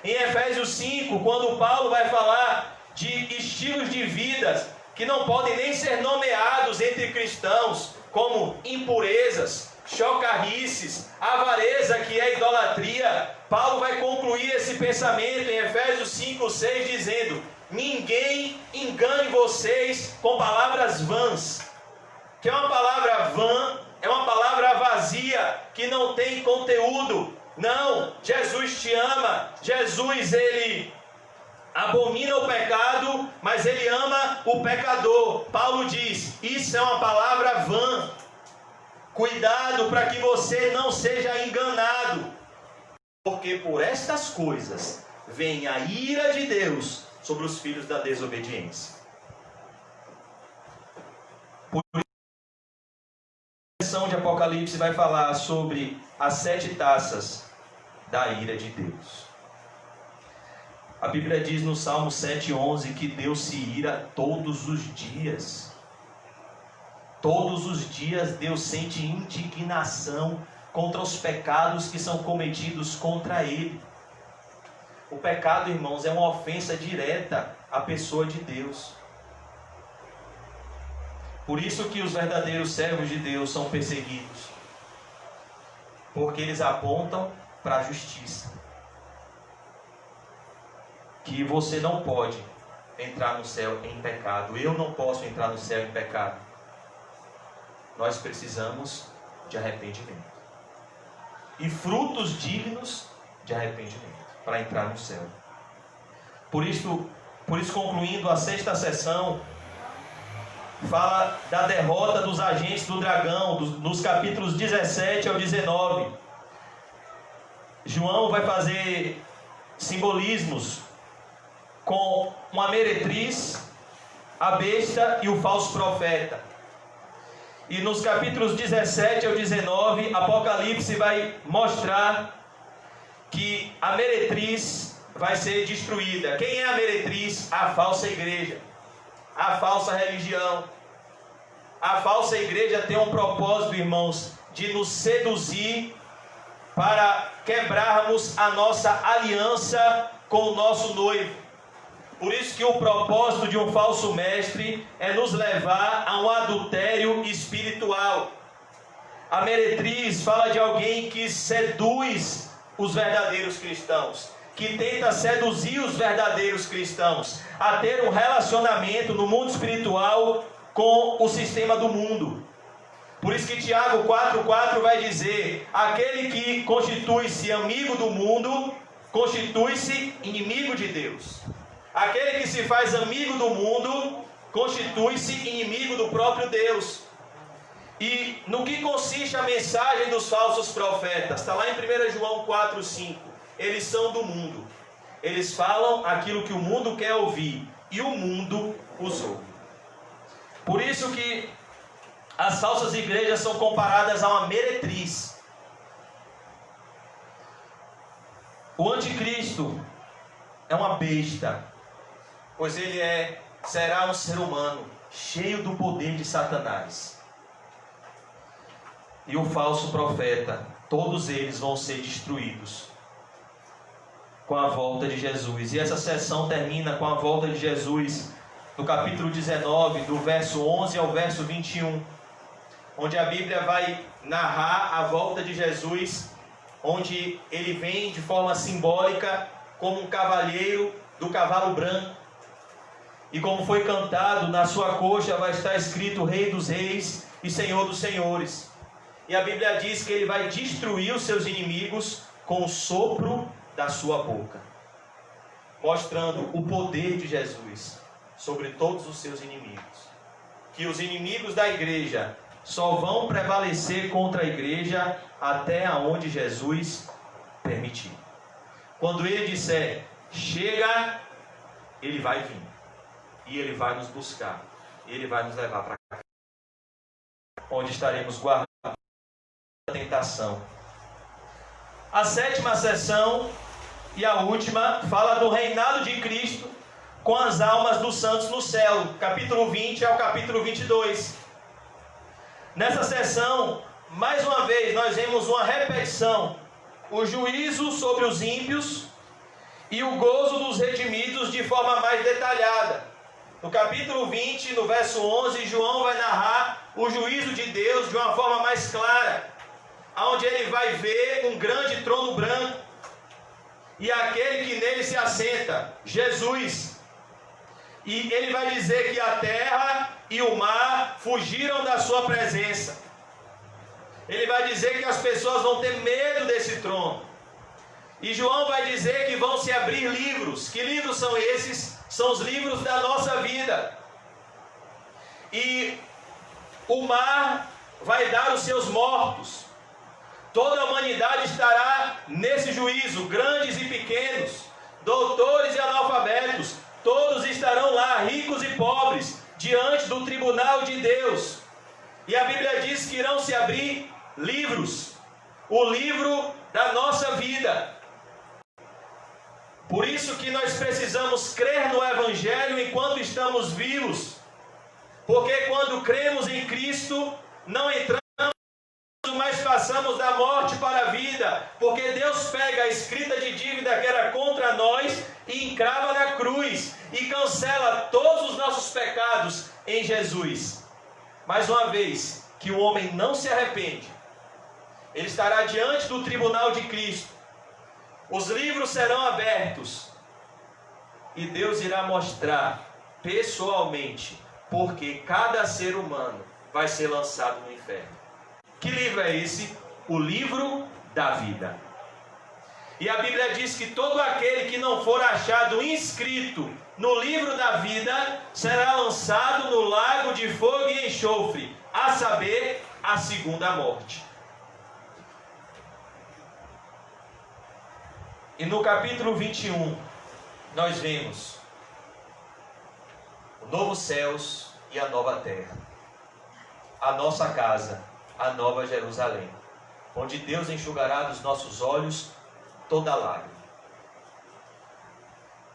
S2: Em Efésios 5, quando Paulo vai falar de estilos de vida que não podem nem ser nomeados entre cristãos, como impurezas, chocarrices, avareza, que é idolatria, Paulo vai concluir esse pensamento em Efésios 5, 6, dizendo: ninguém engane vocês com palavras vãs. Que é uma palavra vã, é uma palavra vazia, que não tem conteúdo. Não, Jesus te ama, Jesus, ele abomina o pecado, mas ele ama o pecador. Paulo diz: isso é uma palavra vã. Cuidado para que você não seja enganado, porque por estas coisas vem a ira de Deus sobre os filhos da desobediência. Por isso, a sessão de Apocalipse vai falar sobre as 7 taças da ira de Deus. A Bíblia diz no Salmo 7,11 que Deus se ira todos os dias. Todos os dias Deus sente indignação contra os pecados que são cometidos contra Ele. O pecado, irmãos, é uma ofensa direta à pessoa de Deus. Por isso que os verdadeiros servos de Deus são perseguidos, porque eles apontam para a justiça. Que você não pode entrar no céu em pecado. Eu não posso entrar no céu em pecado. Nós precisamos de arrependimento e frutos dignos de arrependimento para entrar no céu. Por isso, concluindo a 6ª sessão, fala da derrota dos agentes do dragão, dos capítulos 17 ao 19. João vai fazer simbolismos com uma meretriz, a besta e o falso profeta. E nos capítulos 17 ao 19, Apocalipse vai mostrar que a meretriz vai ser destruída. Quem é a meretriz? A falsa igreja, a falsa religião. A falsa igreja tem um propósito, irmãos, de nos seduzir para quebrarmos a nossa aliança com o nosso noivo. Por isso que o propósito de um falso mestre é nos levar a um adultério espiritual. A meretriz fala de alguém que seduz os verdadeiros cristãos, que tenta seduzir os verdadeiros cristãos a ter um relacionamento no mundo espiritual com o sistema do mundo. Por isso que Tiago 4,4 vai dizer: aquele que constitui-se amigo do mundo, constitui-se inimigo de Deus. Aquele que se faz amigo do mundo, constitui-se inimigo do próprio Deus. E no que consiste a mensagem dos falsos profetas? Está lá em 1 João 4,5. Eles são do mundo. Eles falam aquilo que o mundo quer ouvir, e o mundo os ouve. Por isso que as falsas igrejas são comparadas a uma meretriz. O anticristo é uma besta, pois ele será um ser humano cheio do poder de Satanás. E o falso profeta, todos eles vão ser destruídos com a volta de Jesus. E essa sessão termina com a volta de Jesus, no capítulo 19, do verso 11 ao verso 21, onde a Bíblia vai narrar a volta de Jesus, onde ele vem de forma simbólica como um cavalheiro do cavalo branco. E como foi cantado, na sua coxa vai estar escrito Rei dos Reis e Senhor dos Senhores. E a Bíblia diz que ele vai destruir os seus inimigos com o sopro da sua boca, mostrando o poder de Jesus sobre todos os seus inimigos. Que os inimigos da igreja só vão prevalecer contra a igreja até aonde Jesus permitir. Quando ele disser chega, Ele vai vir. E Ele vai nos buscar. Ele vai nos levar para cá, onde estaremos guardados da tentação. A sétima sessão e a última fala do reinado de Cristo com as almas dos santos no céu, capítulo 20 ao capítulo 22. Nessa sessão, mais uma vez, nós vemos uma repetição: o juízo sobre os ímpios e o gozo dos redimidos de forma mais detalhada. No capítulo 20, no verso 11, João vai narrar o juízo de Deus de uma forma mais clara, onde ele vai ver um grande trono branco e aquele que nele se assenta, Jesus. E ele vai dizer que a terra e o mar fugiram da sua presença. Ele vai dizer que as pessoas vão ter medo desse trono. E João vai dizer que vão se abrir livros. Que livros são esses? São os livros da nossa vida. E o mar vai dar os seus mortos. Toda a humanidade estará nesse juízo, grandes e pequenos, doutores e analfabetos, todos estarão lá, ricos e pobres, diante do tribunal de Deus. E a Bíblia diz que irão se abrir livros, o livro da nossa vida. Por isso que nós precisamos crer no Evangelho enquanto estamos vivos, porque quando cremos em Cristo, não entramos, mas passamos da morte para a vida, porque Deus pega a escrita de dívida que era contra nós e encrava na cruz, e cancela todos os nossos pecados em Jesus. Mais uma vez, que o homem não se arrepende, ele estará diante do tribunal de Cristo. Os livros serão abertos e Deus irá mostrar pessoalmente porque cada ser humano vai ser lançado no inferno. Que livro é esse? O livro da vida. E a Bíblia diz que todo aquele que não for achado inscrito no livro da vida será lançado no lago de fogo e enxofre, a saber, a segunda morte. E no capítulo 21, nós vemos o novo céus e a nova terra, a nossa casa, a nova Jerusalém, onde Deus enxugará dos nossos olhos toda lágrima.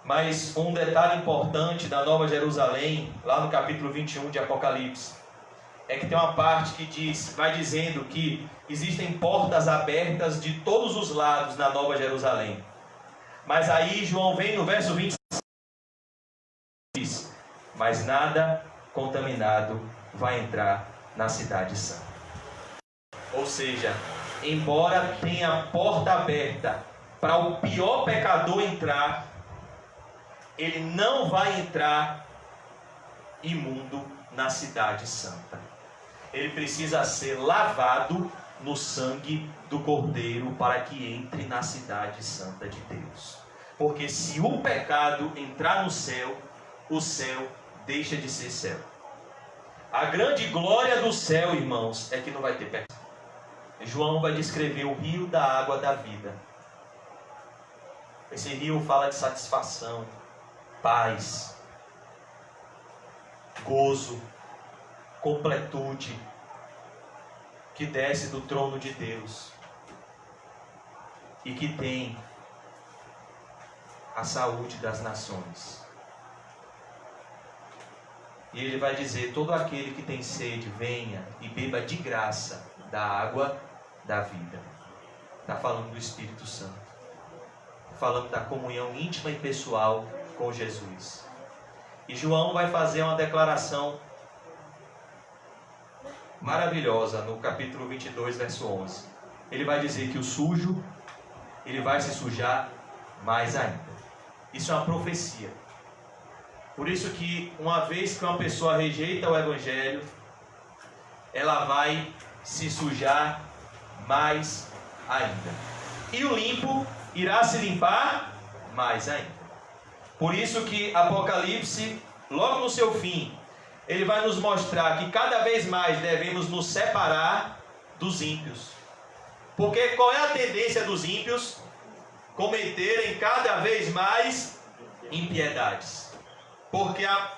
S2: Mas um detalhe importante da nova Jerusalém, lá no capítulo 21 de Apocalipse, é que tem uma parte que vai dizendo que existem portas abertas de todos os lados na nova Jerusalém. Mas aí João vem no verso 26 e diz: mas nada contaminado vai entrar na cidade santa. Ou seja, embora tenha a porta aberta para o pior pecador entrar, ele não vai entrar imundo na cidade santa. Ele precisa ser lavado no sangue do Cordeiro para que entre na cidade santa de Deus. Porque se o pecado entrar no céu, o céu deixa de ser céu. A grande glória do céu, irmãos, é que não vai ter pecado. João vai descrever o rio da água da vida. Esse rio fala de satisfação, paz, gozo, completude, que desce do trono de Deus e que tem a saúde das nações. E ele vai dizer: todo aquele que tem sede, venha e beba de graça da água da vida. Está falando do Espírito Santo, falando da comunhão íntima e pessoal com Jesus. E João vai fazer uma declaração maravilhosa no capítulo 22, verso 11. Ele vai dizer que o sujo, ele vai se sujar mais ainda. Isso é uma profecia. Por isso que uma vez que uma pessoa rejeita o Evangelho, ela vai se sujar mais ainda. E o limpo irá se limpar mais ainda. Por isso que Apocalipse, logo no seu fim, ele vai nos mostrar que cada vez mais devemos nos separar dos ímpios. Porque qual é a tendência dos ímpios? Cometerem cada vez mais impiedades. porque a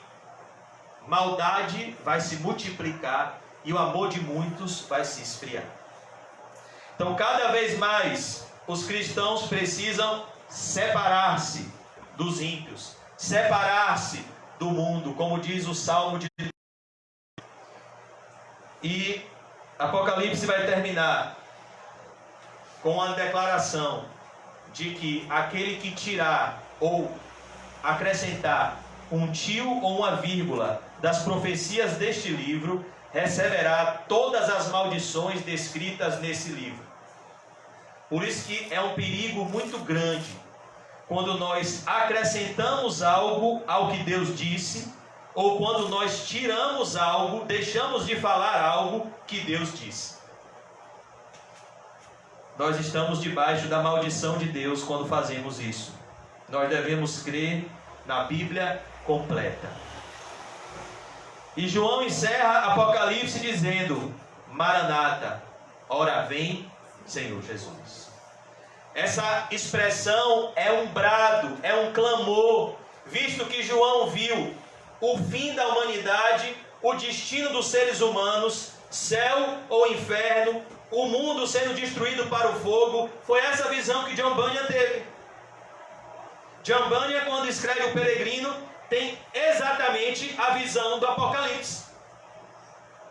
S2: maldade vai se multiplicar e o amor de muitos vai se esfriar. Então, cada vez mais, os cristãos precisam separar-se dos ímpios, separar-se do mundo, como diz o Salmo de... E Apocalipse vai terminar com a declaração de que aquele que tirar ou acrescentar um tio ou uma vírgula das profecias deste livro receberá todas as maldições descritas nesse livro. Por isso que é um perigo muito grande quando nós acrescentamos algo ao que Deus disse, ou quando nós tiramos algo, deixamos de falar algo que Deus disse. Nós estamos debaixo da maldição de Deus quando fazemos isso. Nós devemos crer na Bíblia completa. E João encerra Apocalipse dizendo: Maranata, ora vem, Senhor Jesus. Essa expressão é um brado, é um clamor, visto que João viu o fim da humanidade, o destino dos seres humanos, céu ou inferno, o mundo sendo destruído para o fogo. Foi essa visão que John Bunyan teve. John Bunyan, quando escreve o Peregrino, tem exatamente a visão do Apocalipse.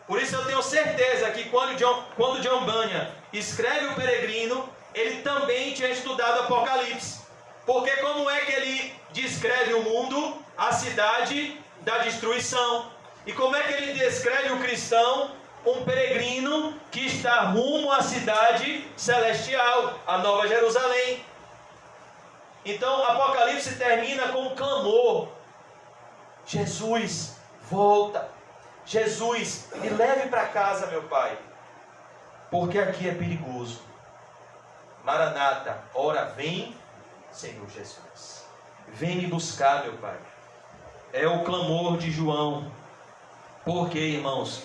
S2: Por isso eu tenho certeza que quando John Bunyan escreve o Peregrino, ele também tinha estudado Apocalipse. Porque como é que ele descreve o mundo, a cidade da destruição? E como é que ele descreve o cristão, um peregrino que está rumo à cidade celestial, a Nova Jerusalém? Então Apocalipse termina com um clamor: Jesus, volta. Jesus, me leve para casa, meu Pai, porque aqui é perigoso. Maranata, ora vem, Senhor Jesus. Vem me buscar, meu Pai. É o clamor de João. Porque, irmãos,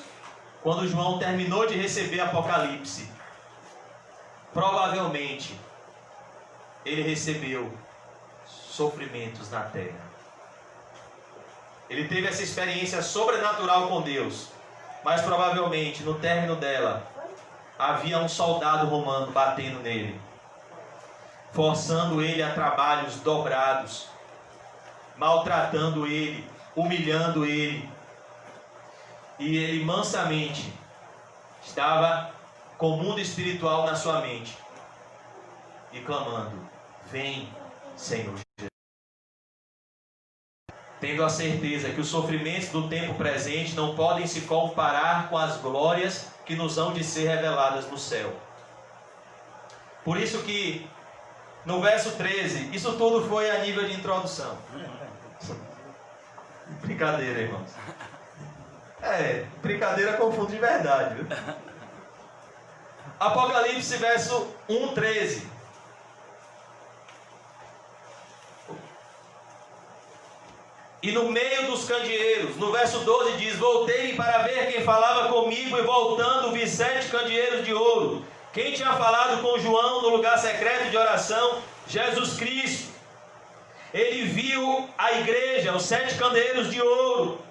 S2: quando João terminou de receber Apocalipse, provavelmente ele recebeu sofrimentos na terra. Ele teve essa experiência sobrenatural com Deus, mas provavelmente no término dela havia um soldado romano batendo nele, forçando ele a trabalhos dobrados, maltratando ele, humilhando ele. E ele mansamente estava com o mundo espiritual na sua mente e clamando: vem, Senhor Jesus. Tendo a certeza que os sofrimentos do tempo presente não podem se comparar com as glórias que nos hão de ser reveladas no céu. Por isso que no verso 13, isso tudo foi a nível de introdução. Brincadeira, irmãos. Brincadeira com fundo de verdade, viu? Apocalipse, verso 1:13. E no meio dos candeeiros, no verso 12 diz: voltei para ver quem falava comigo, e voltando vi 7 candeeiros de ouro. Quem tinha falado com João no lugar secreto de oração? Jesus Cristo. Ele viu a igreja, os 7 candeeiros de ouro.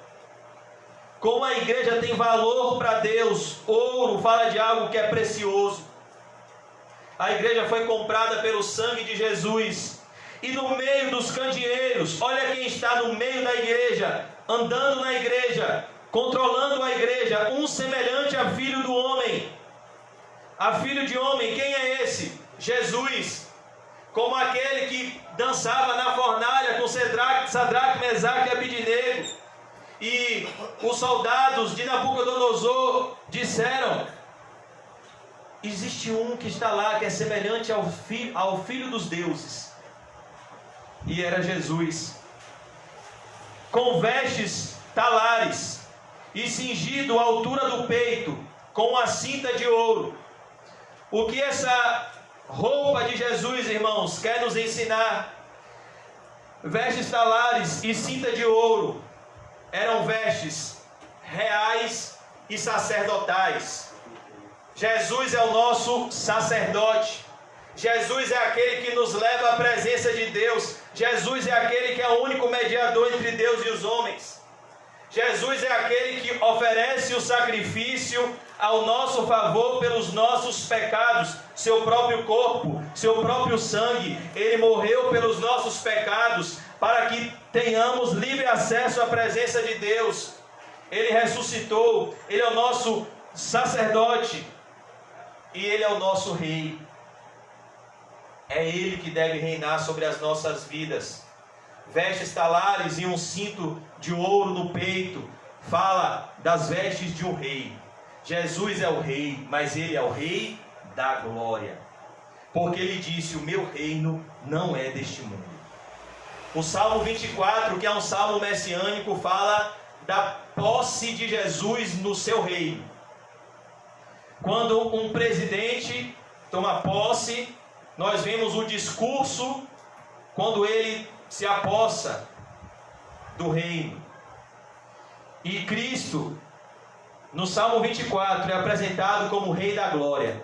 S2: Como a igreja tem valor para Deus, ouro fala de algo que é precioso. A igreja foi comprada pelo sangue de Jesus. E no meio dos candeeiros, olha quem está no meio da igreja, andando na igreja, controlando a igreja, um semelhante a filho do homem. A filho de homem, quem é esse? Jesus. Como aquele que dançava na fornalha com Sadraque, Mesaque e Abidnego. E os soldados de Nabucodonosor disseram: existe um que está lá, que é semelhante ao filho dos deuses. E era Jesus, com vestes talares e cingido à altura do peito, com uma cinta de ouro. O que essa roupa de Jesus, irmãos, quer nos ensinar? Vestes talares e cinta de ouro eram vestes reais e sacerdotais. Jesus é o nosso sacerdote. Jesus é aquele que nos leva à presença de Deus. Jesus é aquele que é o único mediador entre Deus e os homens. Jesus é aquele que oferece o sacrifício ao nosso favor pelos nossos pecados, seu próprio corpo, seu próprio sangue. Ele morreu pelos nossos pecados para que tenhamos livre acesso à presença de Deus. Ele ressuscitou, Ele é o nosso sacerdote e Ele é o nosso rei. É Ele que deve reinar sobre as nossas vidas. Vestes talares e um cinto de ouro no peito, fala das vestes de um rei. Jesus é o rei, mas Ele é o rei da glória, porque Ele disse: o meu reino não é deste mundo. O Salmo 24, que é um salmo messiânico, fala da posse de Jesus no seu reino. Quando um presidente toma posse, nós vemos o discurso quando ele se apossa do reino. E Cristo, no Salmo 24, é apresentado como Rei da Glória.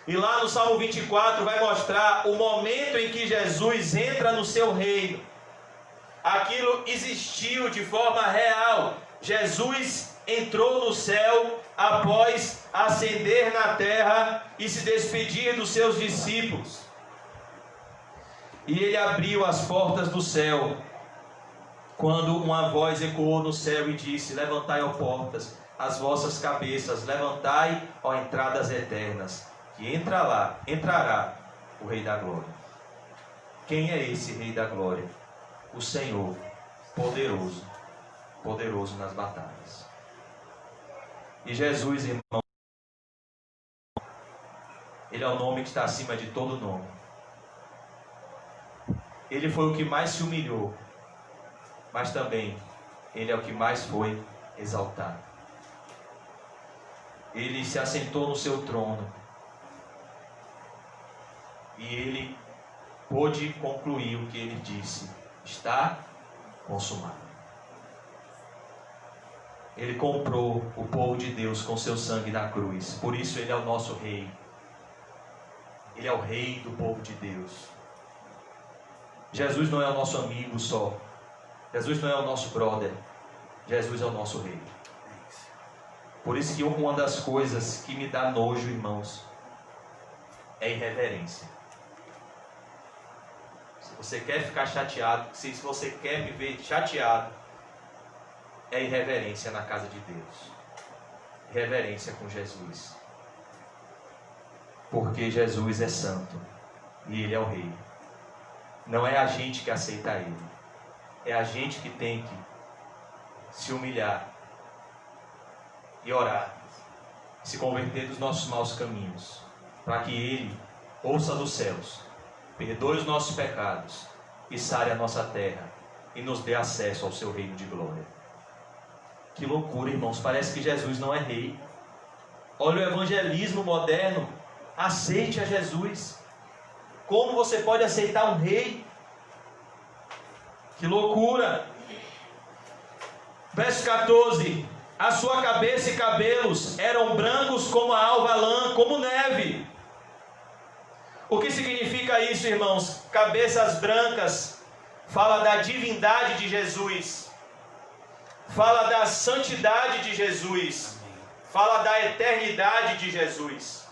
S2: E lá no Salmo 24 vai mostrar o momento em que Jesus entra no seu reino. Aquilo existiu de forma real. Jesus entrou no céu após ascender na terra e se despedir dos seus discípulos. E Ele abriu as portas do céu, quando uma voz ecoou no céu e disse: levantai, ó portas, as vossas cabeças, levantai, ó entradas eternas, que entrará o Rei da Glória. Quem é esse Rei da Glória? O Senhor, poderoso, poderoso nas batalhas. E Jesus, irmão, Ele é o nome que está acima de todo nome. Ele foi o que mais se humilhou, mas também Ele é o que mais foi exaltado. Ele se assentou no seu trono e Ele pôde concluir o que Ele disse: está consumado. Ele comprou o povo de Deus com seu sangue na cruz. Por isso Ele é o nosso Rei. Ele é o Rei do povo de Deus. Jesus não é o nosso amigo só. Jesus não é o nosso brother. Jesus é o nosso Rei. Por isso que uma das coisas que me dá nojo, irmãos, é irreverência. Se você quer ficar chateado, se você quer viver chateado, é irreverência na casa de Deus. Irreverência com Jesus. Porque Jesus é santo e Ele é o Rei. Não é a gente que aceita Ele. É a gente que tem que se humilhar e orar, se converter dos nossos maus caminhos, para que Ele ouça dos céus, perdoe os nossos pecados e sare a nossa terra e nos dê acesso ao seu reino de glória. Que loucura, irmãos, parece que Jesus não é rei. Olha o evangelismo moderno. Aceite a Jesus. Como você pode aceitar um rei? Que loucura. Verso 14: a sua cabeça e cabelos eram brancos como a alva lã, como neve. O que significa isso, irmãos? Cabeças brancas fala da divindade de Jesus, fala da santidade de Jesus, fala da eternidade de Jesus.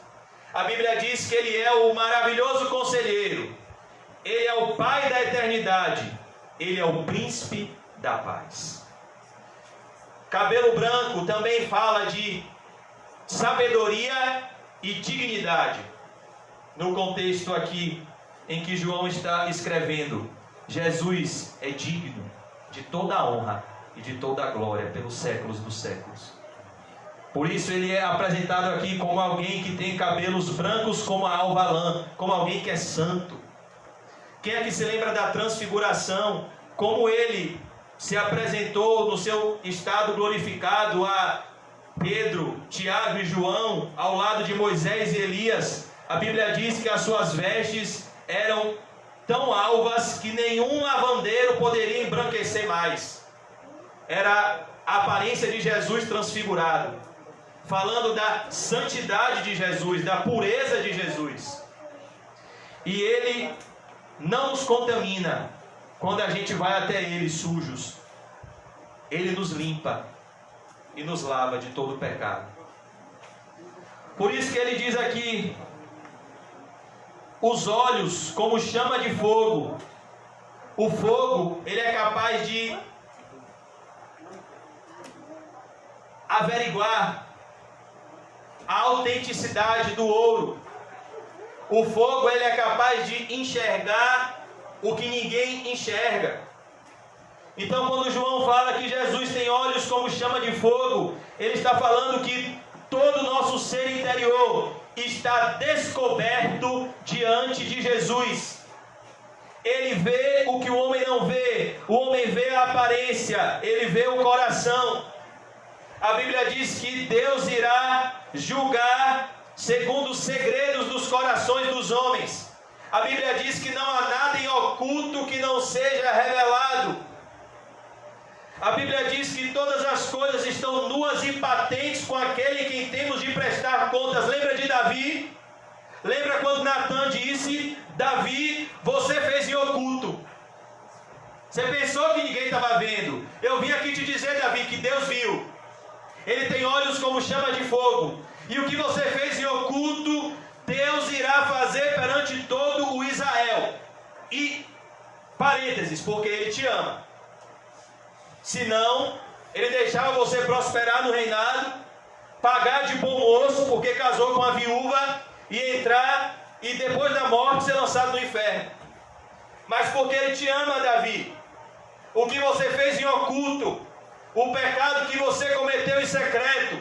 S2: A Bíblia diz que Ele é o maravilhoso conselheiro, Ele é o Pai da eternidade, Ele é o príncipe da paz. Cabelo branco também fala de sabedoria e dignidade. No contexto aqui em que João está escrevendo, Jesus é digno de toda a honra e de toda a glória pelos séculos dos séculos. Por isso Ele é apresentado aqui como alguém que tem cabelos brancos como a alva lã, como alguém que é santo. Quem é que se lembra da transfiguração? Como Ele se apresentou no seu estado glorificado a Pedro, Tiago e João, ao lado de Moisés e Elias. A Bíblia diz que as suas vestes eram tão alvas que nenhum lavandeiro poderia embranquecer mais. Era a aparência de Jesus transfigurado, falando da santidade de Jesus, da pureza de Jesus. E Ele não nos contamina quando a gente vai até Ele sujos. Ele nos limpa e nos lava de todo o pecado. Por isso que ele diz aqui, os olhos como chama de fogo. O fogo, ele é capaz de averiguar a autenticidade do ouro. O fogo, ele é capaz de enxergar o que ninguém enxerga. Então, quando João fala que Jesus tem olhos como chama de fogo, ele está falando que todo o nosso ser interior está descoberto diante de Jesus. Ele vê o que o homem não vê. O homem vê a aparência, ele vê o coração. A Bíblia diz que Deus irá julgar segundo os segredos dos corações dos homens. A Bíblia diz que não há nada em oculto que não seja revelado. A Bíblia diz que todas as coisas estão nuas e patentes com aquele em quem temos de prestar contas. Lembra de Davi? Lembra quando Natan disse: Davi, você fez em oculto. Você pensou que ninguém estava vendo. Eu vim aqui te dizer, Davi, que Deus viu. Ele tem olhos como chama de fogo. E o que você fez em oculto, Deus irá fazer perante todo o Israel. E, parênteses, porque Ele te ama. Senão, Ele deixava você prosperar no reinado, pagar de bom moço, porque casou com a viúva, e entrar, e depois da morte ser lançado no inferno. Mas porque Ele te ama, Davi, o que você fez em oculto, o pecado que você cometeu em secreto,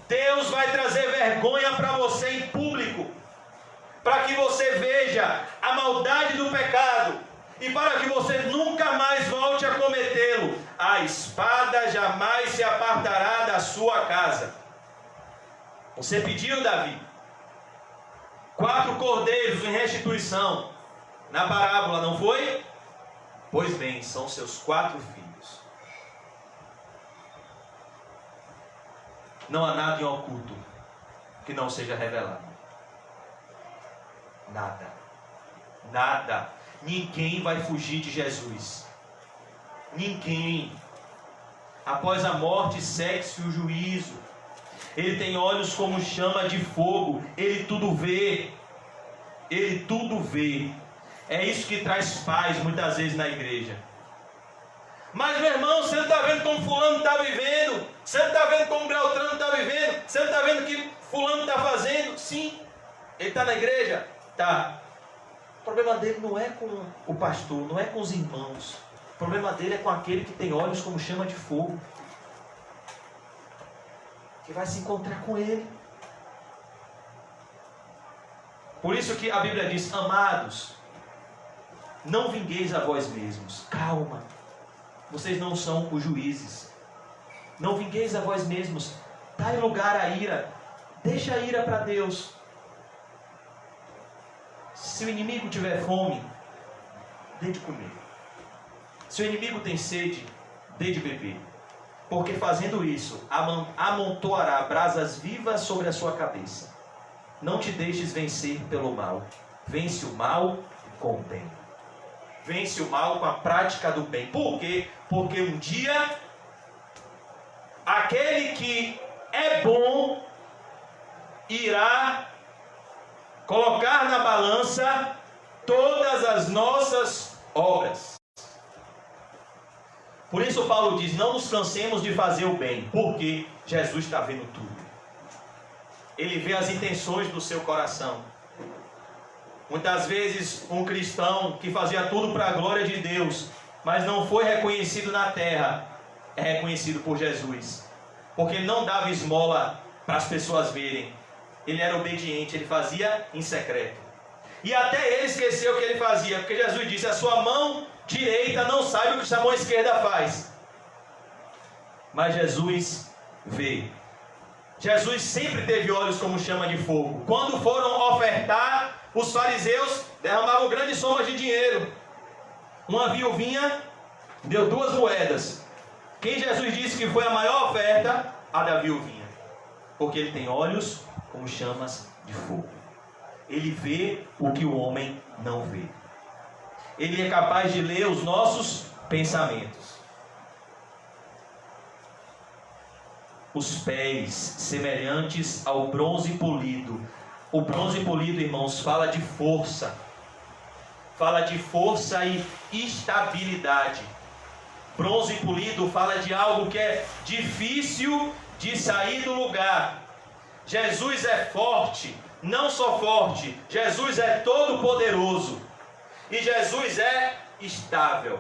S2: Deus vai trazer vergonha para você em público, para que você veja a maldade do pecado, e para que você nunca mais volte a cometê-lo. A espada jamais se apartará da sua casa. Você pediu, Davi, 4 cordeiros em restituição na parábola, não foi? Pois bem, são seus 4 filhos. Não há nada em oculto que não seja revelado. Nada. Nada. Ninguém vai fugir de Jesus. Ninguém. Após a morte segue-se o juízo. Ele tem olhos como chama de fogo. Ele tudo vê. Ele tudo vê. É isso que traz paz muitas vezes na igreja. Mas, meu irmão, você não está vendo como fulano está vivendo? Você não está vendo como Beltrano está vivendo? Você não está vendo o que fulano está fazendo? Sim. Ele está na igreja? Tá. O problema dele não é com o pastor, não é com os irmãos. O problema dele é com aquele que tem olhos como chama de fogo, que vai se encontrar com ele. Por isso que a Bíblia diz: amados, não vingueis a vós mesmos. Calma, vocês não são os juízes. Não vingueis a vós mesmos. Dai lugar à ira. Deixa a ira para Deus. Se o inimigo tiver fome, dê de comer. Se o inimigo tem sede, dê de beber. Porque fazendo isso, amontoará brasas vivas sobre a sua cabeça. Não te deixes vencer pelo mal. Vence o mal com o bem. Vence o mal com a prática do bem. Por quê? Porque um dia, aquele que é bom irá colocar na balança todas as nossas obras. Por isso Paulo diz: não nos cansemos de fazer o bem, porque Jesus está vendo tudo. Ele vê as intenções do seu coração. Muitas vezes um cristão que fazia tudo para a glória de Deus, mas não foi reconhecido na terra, é reconhecido por Jesus, porque ele não dava esmola para as pessoas verem. Ele era obediente, ele fazia em secreto. E até ele esqueceu o que ele fazia, porque Jesus disse: a sua mão direita não sabe o que a mão esquerda faz. Mas Jesus vê. Jesus sempre teve olhos como chama de fogo. Quando foram ofertar, os fariseus derramavam grandes somas de dinheiro. Uma viuvinha deu 2 moedas. Quem Jesus disse que foi a maior oferta? A da viuvinha. Porque ele tem olhos como chamas de fogo. Ele vê o que o homem não vê. Ele é capaz de ler os nossos pensamentos. Os pés semelhantes ao bronze polido. O bronze polido, irmãos, fala de força. Fala de força e estabilidade. Bronze polido fala de algo que é difícil de sair do lugar. Jesus é forte, não só forte, Jesus é todo poderoso. E Jesus é estável.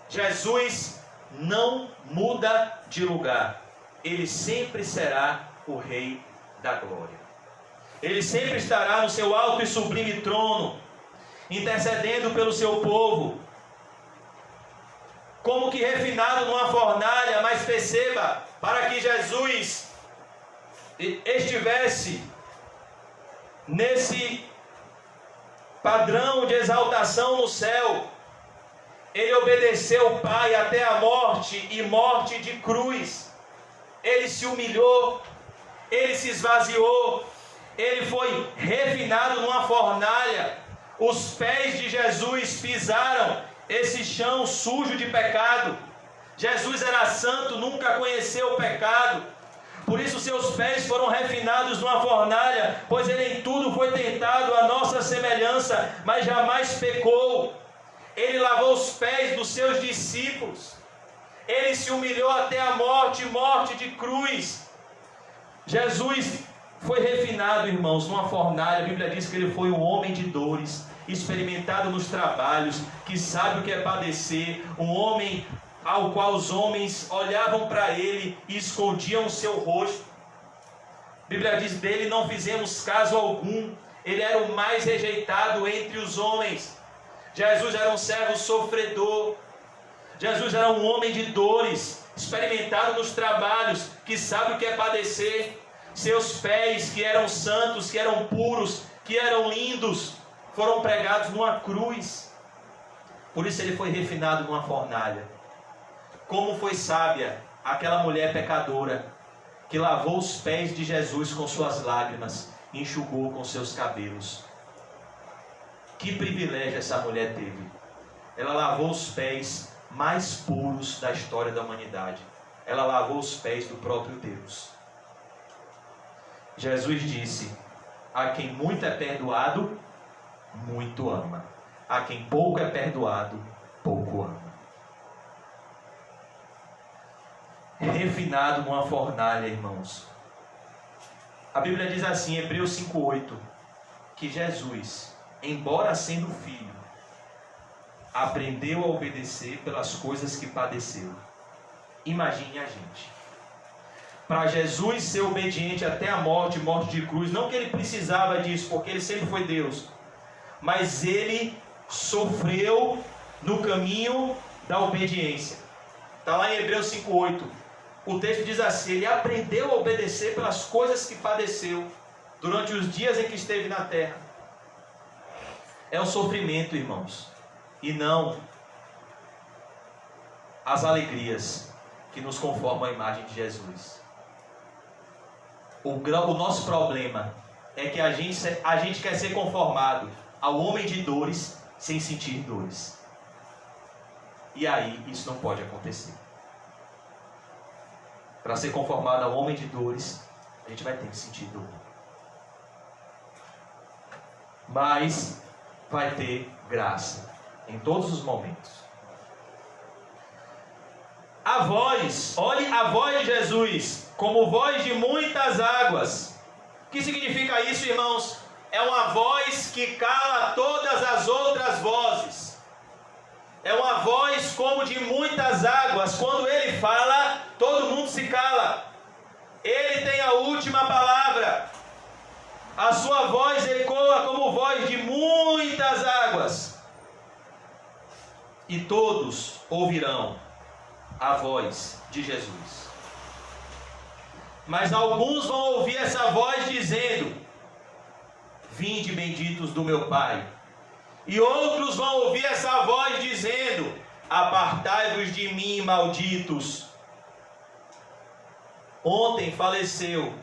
S2: Jesus não muda de lugar. Ele sempre será o Rei da Glória. Ele sempre estará no seu alto e sublime trono, intercedendo pelo seu povo, como que refinado numa fornalha. Mas perceba, para que Jesus estivesse nesse padrão de exaltação no céu, ele obedeceu o Pai até a morte, e morte de cruz. Ele se humilhou, ele se esvaziou, ele foi refinado numa fornalha. Os pés de Jesus pisaram esse chão sujo de pecado. Jesus era santo, nunca conheceu o pecado. Por isso seus pés foram refinados numa fornalha, pois ele em tudo foi tentado à nossa semelhança, mas jamais pecou. Ele lavou os pés dos seus discípulos. Ele se humilhou até a morte, morte de cruz. Jesus foi refinado, irmãos, numa fornalha. A Bíblia diz que ele foi um homem de dores, experimentado nos trabalhos, que sabe o que é padecer, um homem ao qual os homens olhavam para ele e escondiam o seu rosto. A Bíblia diz dele: não fizemos caso algum. Ele era o mais rejeitado entre os homens. Jesus era um servo sofredor. Jesus era um homem de dores, experimentado nos trabalhos, que sabe o que é padecer. Seus pés, que eram santos, que eram puros, que eram lindos, foram pregados numa cruz. Por isso ele foi refinado numa fornalha. Como foi sábia aquela mulher pecadora que lavou os pés de Jesus com suas lágrimas, enxugou com seus cabelos. Que privilégio essa mulher teve. Ela lavou os pés mais puros da história da humanidade. Ela lavou os pés do próprio Deus. Jesus disse: a quem muito é perdoado, muito ama. A quem pouco é perdoado, pouco ama. Refinado numa fornalha, irmãos. A Bíblia diz assim, em Hebreus 5:8, que Jesus, embora sendo filho, aprendeu a obedecer pelas coisas que padeceu. Imagine a gente. Para Jesus ser obediente até a morte, morte de cruz, não que ele precisava disso, porque ele sempre foi Deus, mas ele sofreu no caminho da obediência. Está lá em Hebreus 5:8. O texto diz assim: ele aprendeu a obedecer pelas coisas que padeceu durante os dias em que esteve na terra. É o sofrimento, irmãos, e não as alegrias que nos conformam à imagem de Jesus. O nosso problema é que a gente quer ser conformado ao homem de dores sem sentir dores. E aí isso não pode acontecer. Para ser conformado ao homem de dores, a gente vai ter que sentir dor. Mas vai ter graça em todos os momentos. A voz, olhe a voz de Jesus como voz de muitas águas. O que significa isso, irmãos? É uma voz que cala todas as outras vozes. É uma voz como de muitas águas. Quando ele fala, todo mundo se cala. Ele tem a última palavra. A sua voz ecoa como voz de muitas águas. E todos ouvirão a voz de Jesus. Mas alguns vão ouvir essa voz dizendo: vinde benditos do meu Pai. E outros vão ouvir essa voz dizendo: apartai-vos de mim, malditos. Ontem faleceu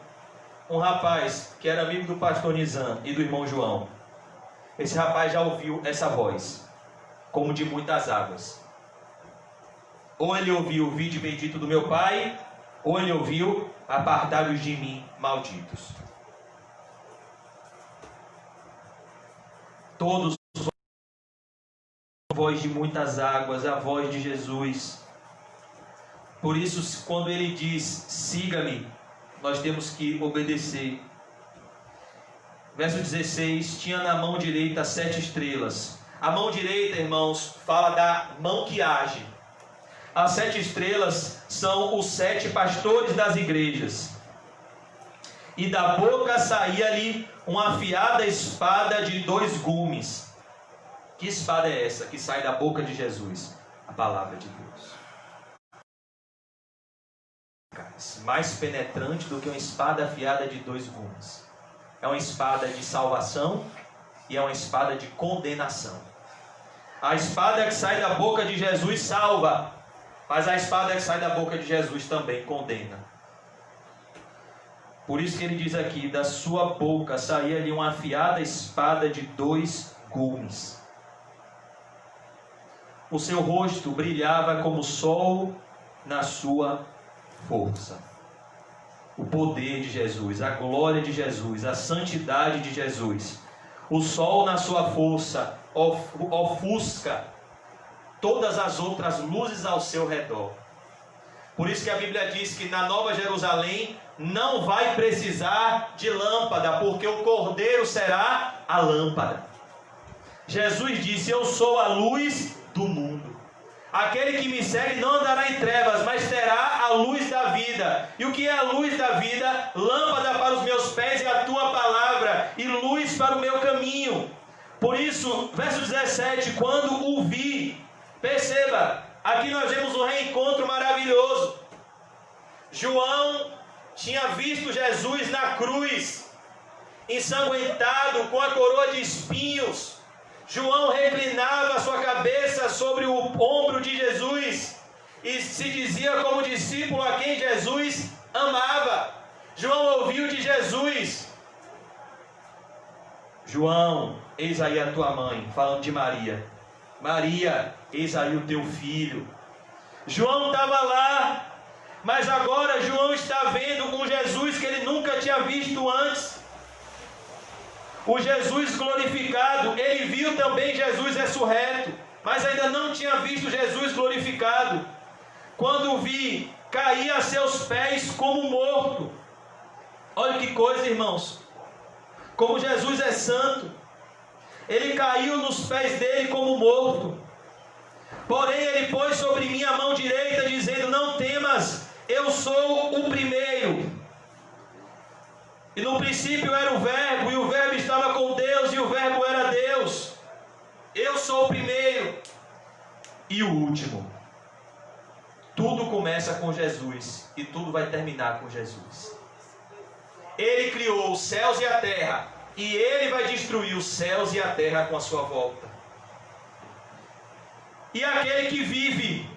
S2: um rapaz que era amigo do pastor Nizam e do irmão João. Esse rapaz já ouviu essa voz. como de muitas águas. Ou ele ouviu, vinde bendito do meu Pai, ou ele ouviu, apartai-vos de mim, malditos. Todos a voz de muitas águas, a voz de Jesus. Por isso, quando ele diz, siga-me, nós temos que obedecer. Verso 16, tinha na mão direita 7 estrelas. A mão direita, irmãos, fala da mão que age. As 7 estrelas são os 7 pastores das igrejas. E da boca saía-lhe uma afiada espada de 2 gumes. Que espada é essa que sai da boca de Jesus? A palavra de Deus. Mais penetrante do que uma espada afiada de 2 gumes. É uma espada de salvação e é uma espada de condenação. A espada que sai da boca de Jesus salva, mas a espada que sai da boca de Jesus também condena. Por isso que ele diz aqui, da sua boca saía-lhe uma afiada espada de 2 gumes. O seu rosto brilhava como o sol na sua força. O poder de Jesus, a glória de Jesus, a santidade de Jesus. O sol na sua força ofusca todas as outras luzes ao seu redor. Por isso que a Bíblia diz que na Nova Jerusalém não vai precisar de lâmpada, porque o Cordeiro será a lâmpada. Jesus disse, eu sou a luz do mundo. Aquele que me segue não andará em trevas, mas terá a luz da vida. E o que é a luz da vida? Lâmpada para os meus pés e a tua palavra, e luz para o meu caminho. Por isso, verso 17, quando o vi, perceba, aqui nós vemos um reencontro maravilhoso. João tinha visto Jesus na cruz, ensanguentado, com a coroa de espinhos. João reclinava a sua cabeça sobre o ombro de Jesus e se dizia como discípulo a quem Jesus amava. João ouviu de Jesus, João, eis aí a tua mãe, falando de Maria. Maria, eis aí o teu filho. João estava lá, mas agora João está vendo um Jesus que ele nunca tinha visto antes. O Jesus glorificado. Ele viu também Jesus ressurreto, mas ainda não tinha visto Jesus glorificado. Quando vi, caí a seus pés como morto. Olha que coisa, irmãos. Como Jesus é santo. Ele caiu nos pés dele como morto. Porém ele pôs sobre mim a mão direita, dizendo, não temas, eu sou o primeiro. E no princípio era o verbo, e o verbo estava com Deus, e o verbo era Deus. Eu sou o primeiro e o último. Tudo começa com Jesus, e tudo vai terminar com Jesus. Ele criou os céus e a terra, e ele vai destruir os céus e a terra com a sua volta. E aquele que vive,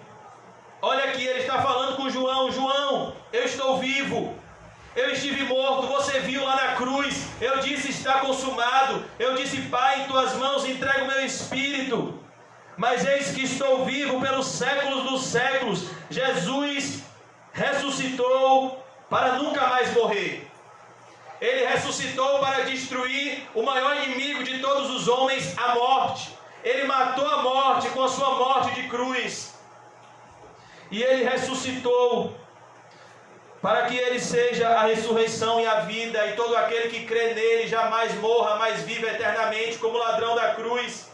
S2: olha aqui, ele está falando com João, João, eu estou vivo. Eu estive morto, você viu lá na cruz. Eu disse, está consumado. Eu disse, Pai, em tuas mãos entrego o meu espírito. Mas eis que estou vivo pelos séculos dos séculos. Jesus ressuscitou para nunca mais morrer. Ele ressuscitou para destruir o maior inimigo de todos os homens, a morte. Ele matou a morte com a sua morte de cruz. E ele ressuscitou para que ele seja a ressurreição e a vida, e todo aquele que crê nele jamais morra, mas viva eternamente como ladrão da cruz.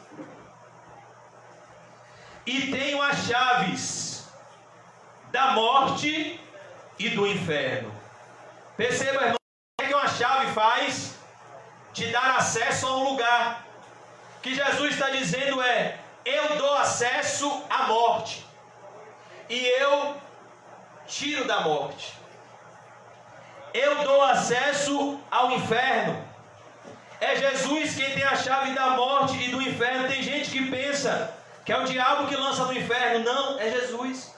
S2: E tenho as chaves da morte e do inferno. Perceba, irmão, o que uma chave faz? Te dar acesso a um lugar. O que Jesus está dizendo é, eu dou acesso à morte, e eu tiro da morte. Eu dou acesso ao inferno. É Jesus quem tem a chave da morte e do inferno. Tem gente que pensa que é o diabo que lança no inferno. Não, é Jesus.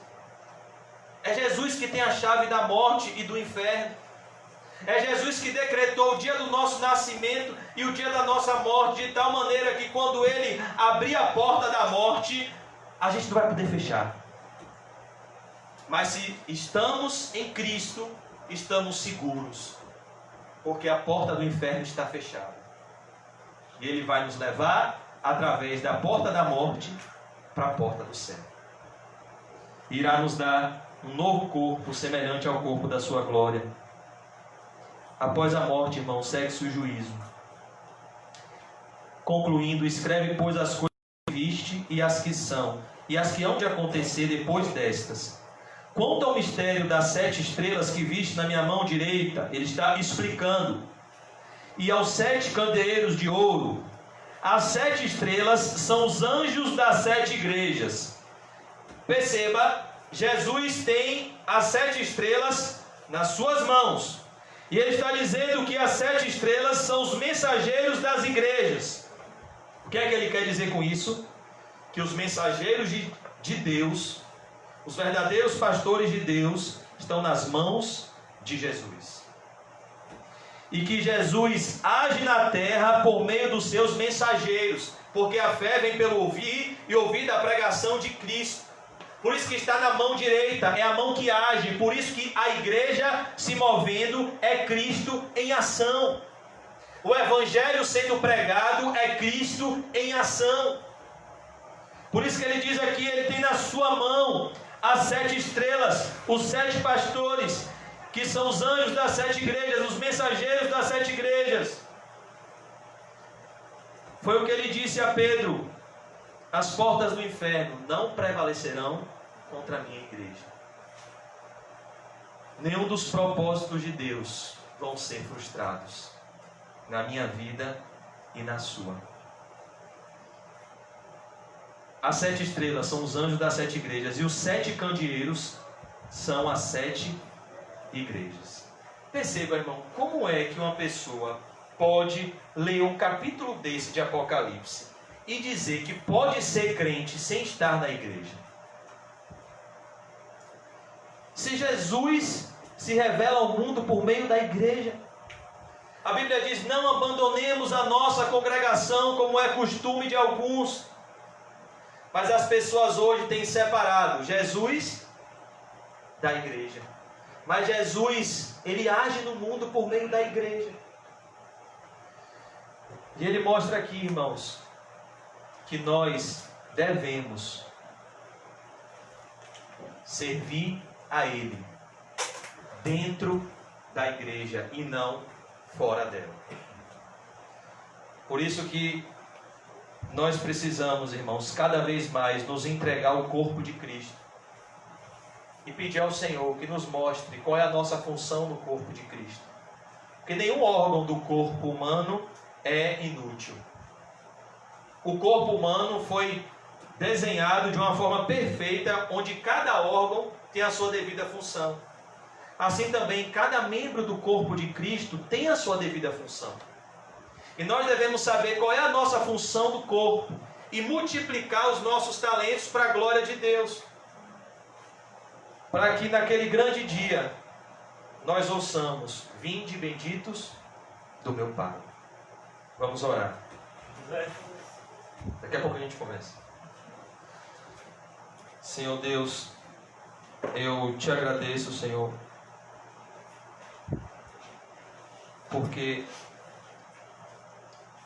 S2: É Jesus que tem a chave da morte e do inferno. É Jesus que decretou o dia do nosso nascimento e o dia da nossa morte, de tal maneira que quando Ele abrir a porta da morte, a gente não vai poder fechar. Mas se estamos em Cristo, estamos seguros, porque a porta do inferno está fechada. E Ele vai nos levar, através da porta da morte, para a porta do céu. Irá nos dar um novo corpo, semelhante ao corpo da sua glória. Após a morte, irmão, segue-se o juízo. Concluindo, escreve, pois, as coisas que viste e as que são, e as que hão de acontecer depois destas. Quanto ao mistério das 7 estrelas que viste na minha mão direita, ele está explicando. E aos 7 candeeiros de ouro, as 7 estrelas são os anjos das 7 igrejas. Perceba, Jesus tem as 7 estrelas nas suas mãos. E ele está dizendo que as 7 estrelas são os mensageiros das igrejas. O que é que ele quer dizer com isso? Que os mensageiros de Deus, os verdadeiros pastores de Deus, estão nas mãos de Jesus. E que Jesus age na terra por meio dos seus mensageiros, porque a fé vem pelo ouvir e ouvir da pregação de Cristo. Por isso que está na mão direita, é a mão que age. Por isso que a igreja se movendo é Cristo em ação. O evangelho sendo pregado é Cristo em ação. Por isso que ele diz aqui, ele tem na sua mão as 7 estrelas, os 7 pastores, que são os anjos das 7 igrejas, os mensageiros das 7 igrejas. Foi o que ele disse a Pedro: as portas do inferno não prevalecerão contra a minha igreja. Nenhum dos propósitos de Deus vão ser frustrados na minha vida e na sua. As 7 estrelas são os anjos das 7 igrejas, e os 7 candeeiros são as 7 igrejas. Perceba, irmão, como é que uma pessoa pode ler um capítulo desse de Apocalipse e dizer que pode ser crente sem estar na igreja? Se Jesus se revela ao mundo por meio da igreja, a Bíblia diz: não abandonemos a nossa congregação como é costume de alguns. Mas as pessoas hoje têm separado Jesus da igreja. Mas Jesus, ele age no mundo por meio da igreja. E ele mostra aqui, irmãos, que nós devemos servir a Ele dentro da igreja e não fora dela. Por isso que nós precisamos, irmãos, cada vez mais nos entregar ao corpo de Cristo e pedir ao Senhor que nos mostre qual é a nossa função no corpo de Cristo. Porque nenhum órgão do corpo humano é inútil. O corpo humano foi desenhado de uma forma perfeita, onde cada órgão tem a sua devida função. Assim também, cada membro do corpo de Cristo tem a sua devida função. E nós devemos saber qual é a nossa função do corpo e multiplicar os nossos talentos para a glória de Deus. Para que naquele grande dia nós ouçamos: vinde benditos do meu Pai. Vamos orar. Daqui a pouco a gente começa. Senhor Deus, eu te agradeço, Senhor, porque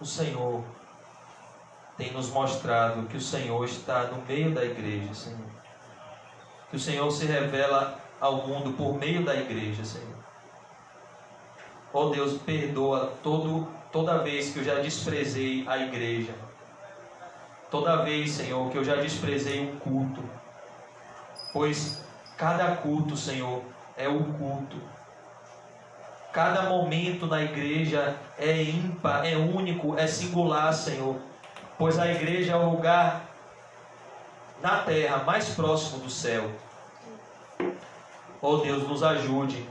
S2: o Senhor tem nos mostrado que o Senhor está no meio da igreja, Senhor. Que o Senhor se revela ao mundo por meio da igreja, Senhor. Ó Deus, perdoa toda vez que eu já desprezei a igreja. Toda vez, Senhor, que eu já desprezei um culto. Pois cada culto, Senhor, é o culto. Cada momento na igreja é ímpar, é único, é singular, Senhor. Pois a igreja é o lugar na terra mais próximo do céu. Ó Deus, nos ajude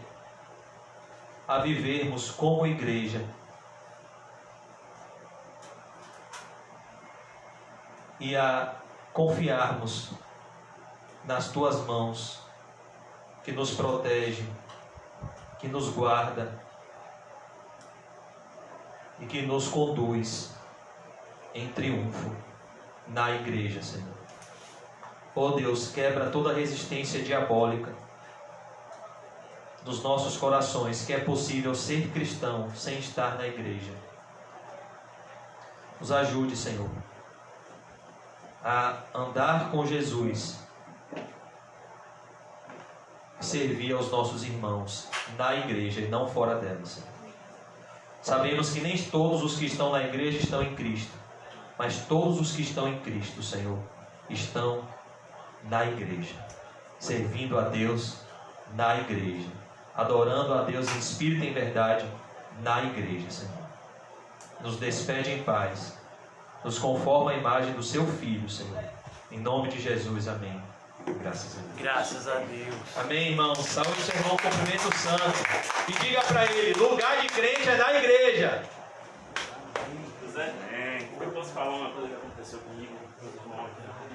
S2: a vivermos como igreja. E a confiarmos nas Tuas mãos, que nos protege, que nos guarda e que nos conduz em triunfo na igreja, Senhor. Oh Deus, quebra toda resistência diabólica dos nossos corações, que é possível ser cristão sem estar na igreja. Nos ajude, Senhor, a andar com Jesus, servir aos nossos irmãos na igreja e não fora dela, Senhor. Sabemos que nem todos os que estão na igreja estão em Cristo, mas todos os que estão em Cristo, Senhor, estão na igreja, servindo a Deus na igreja, adorando a Deus em espírito e em verdade na igreja, Senhor. Nos despede em paz, nos conforma a imagem do seu Filho, Senhor. Em nome de Jesus, amém. Graças a Deus.
S1: Graças a Deus.
S2: Amém, irmão. Saúde o seu irmão, cumprimento o santo. E diga para ele: lugar de crente é na igreja.
S1: Zé, eu posso falar uma coisa que aconteceu comigo, com os irmãos aqui.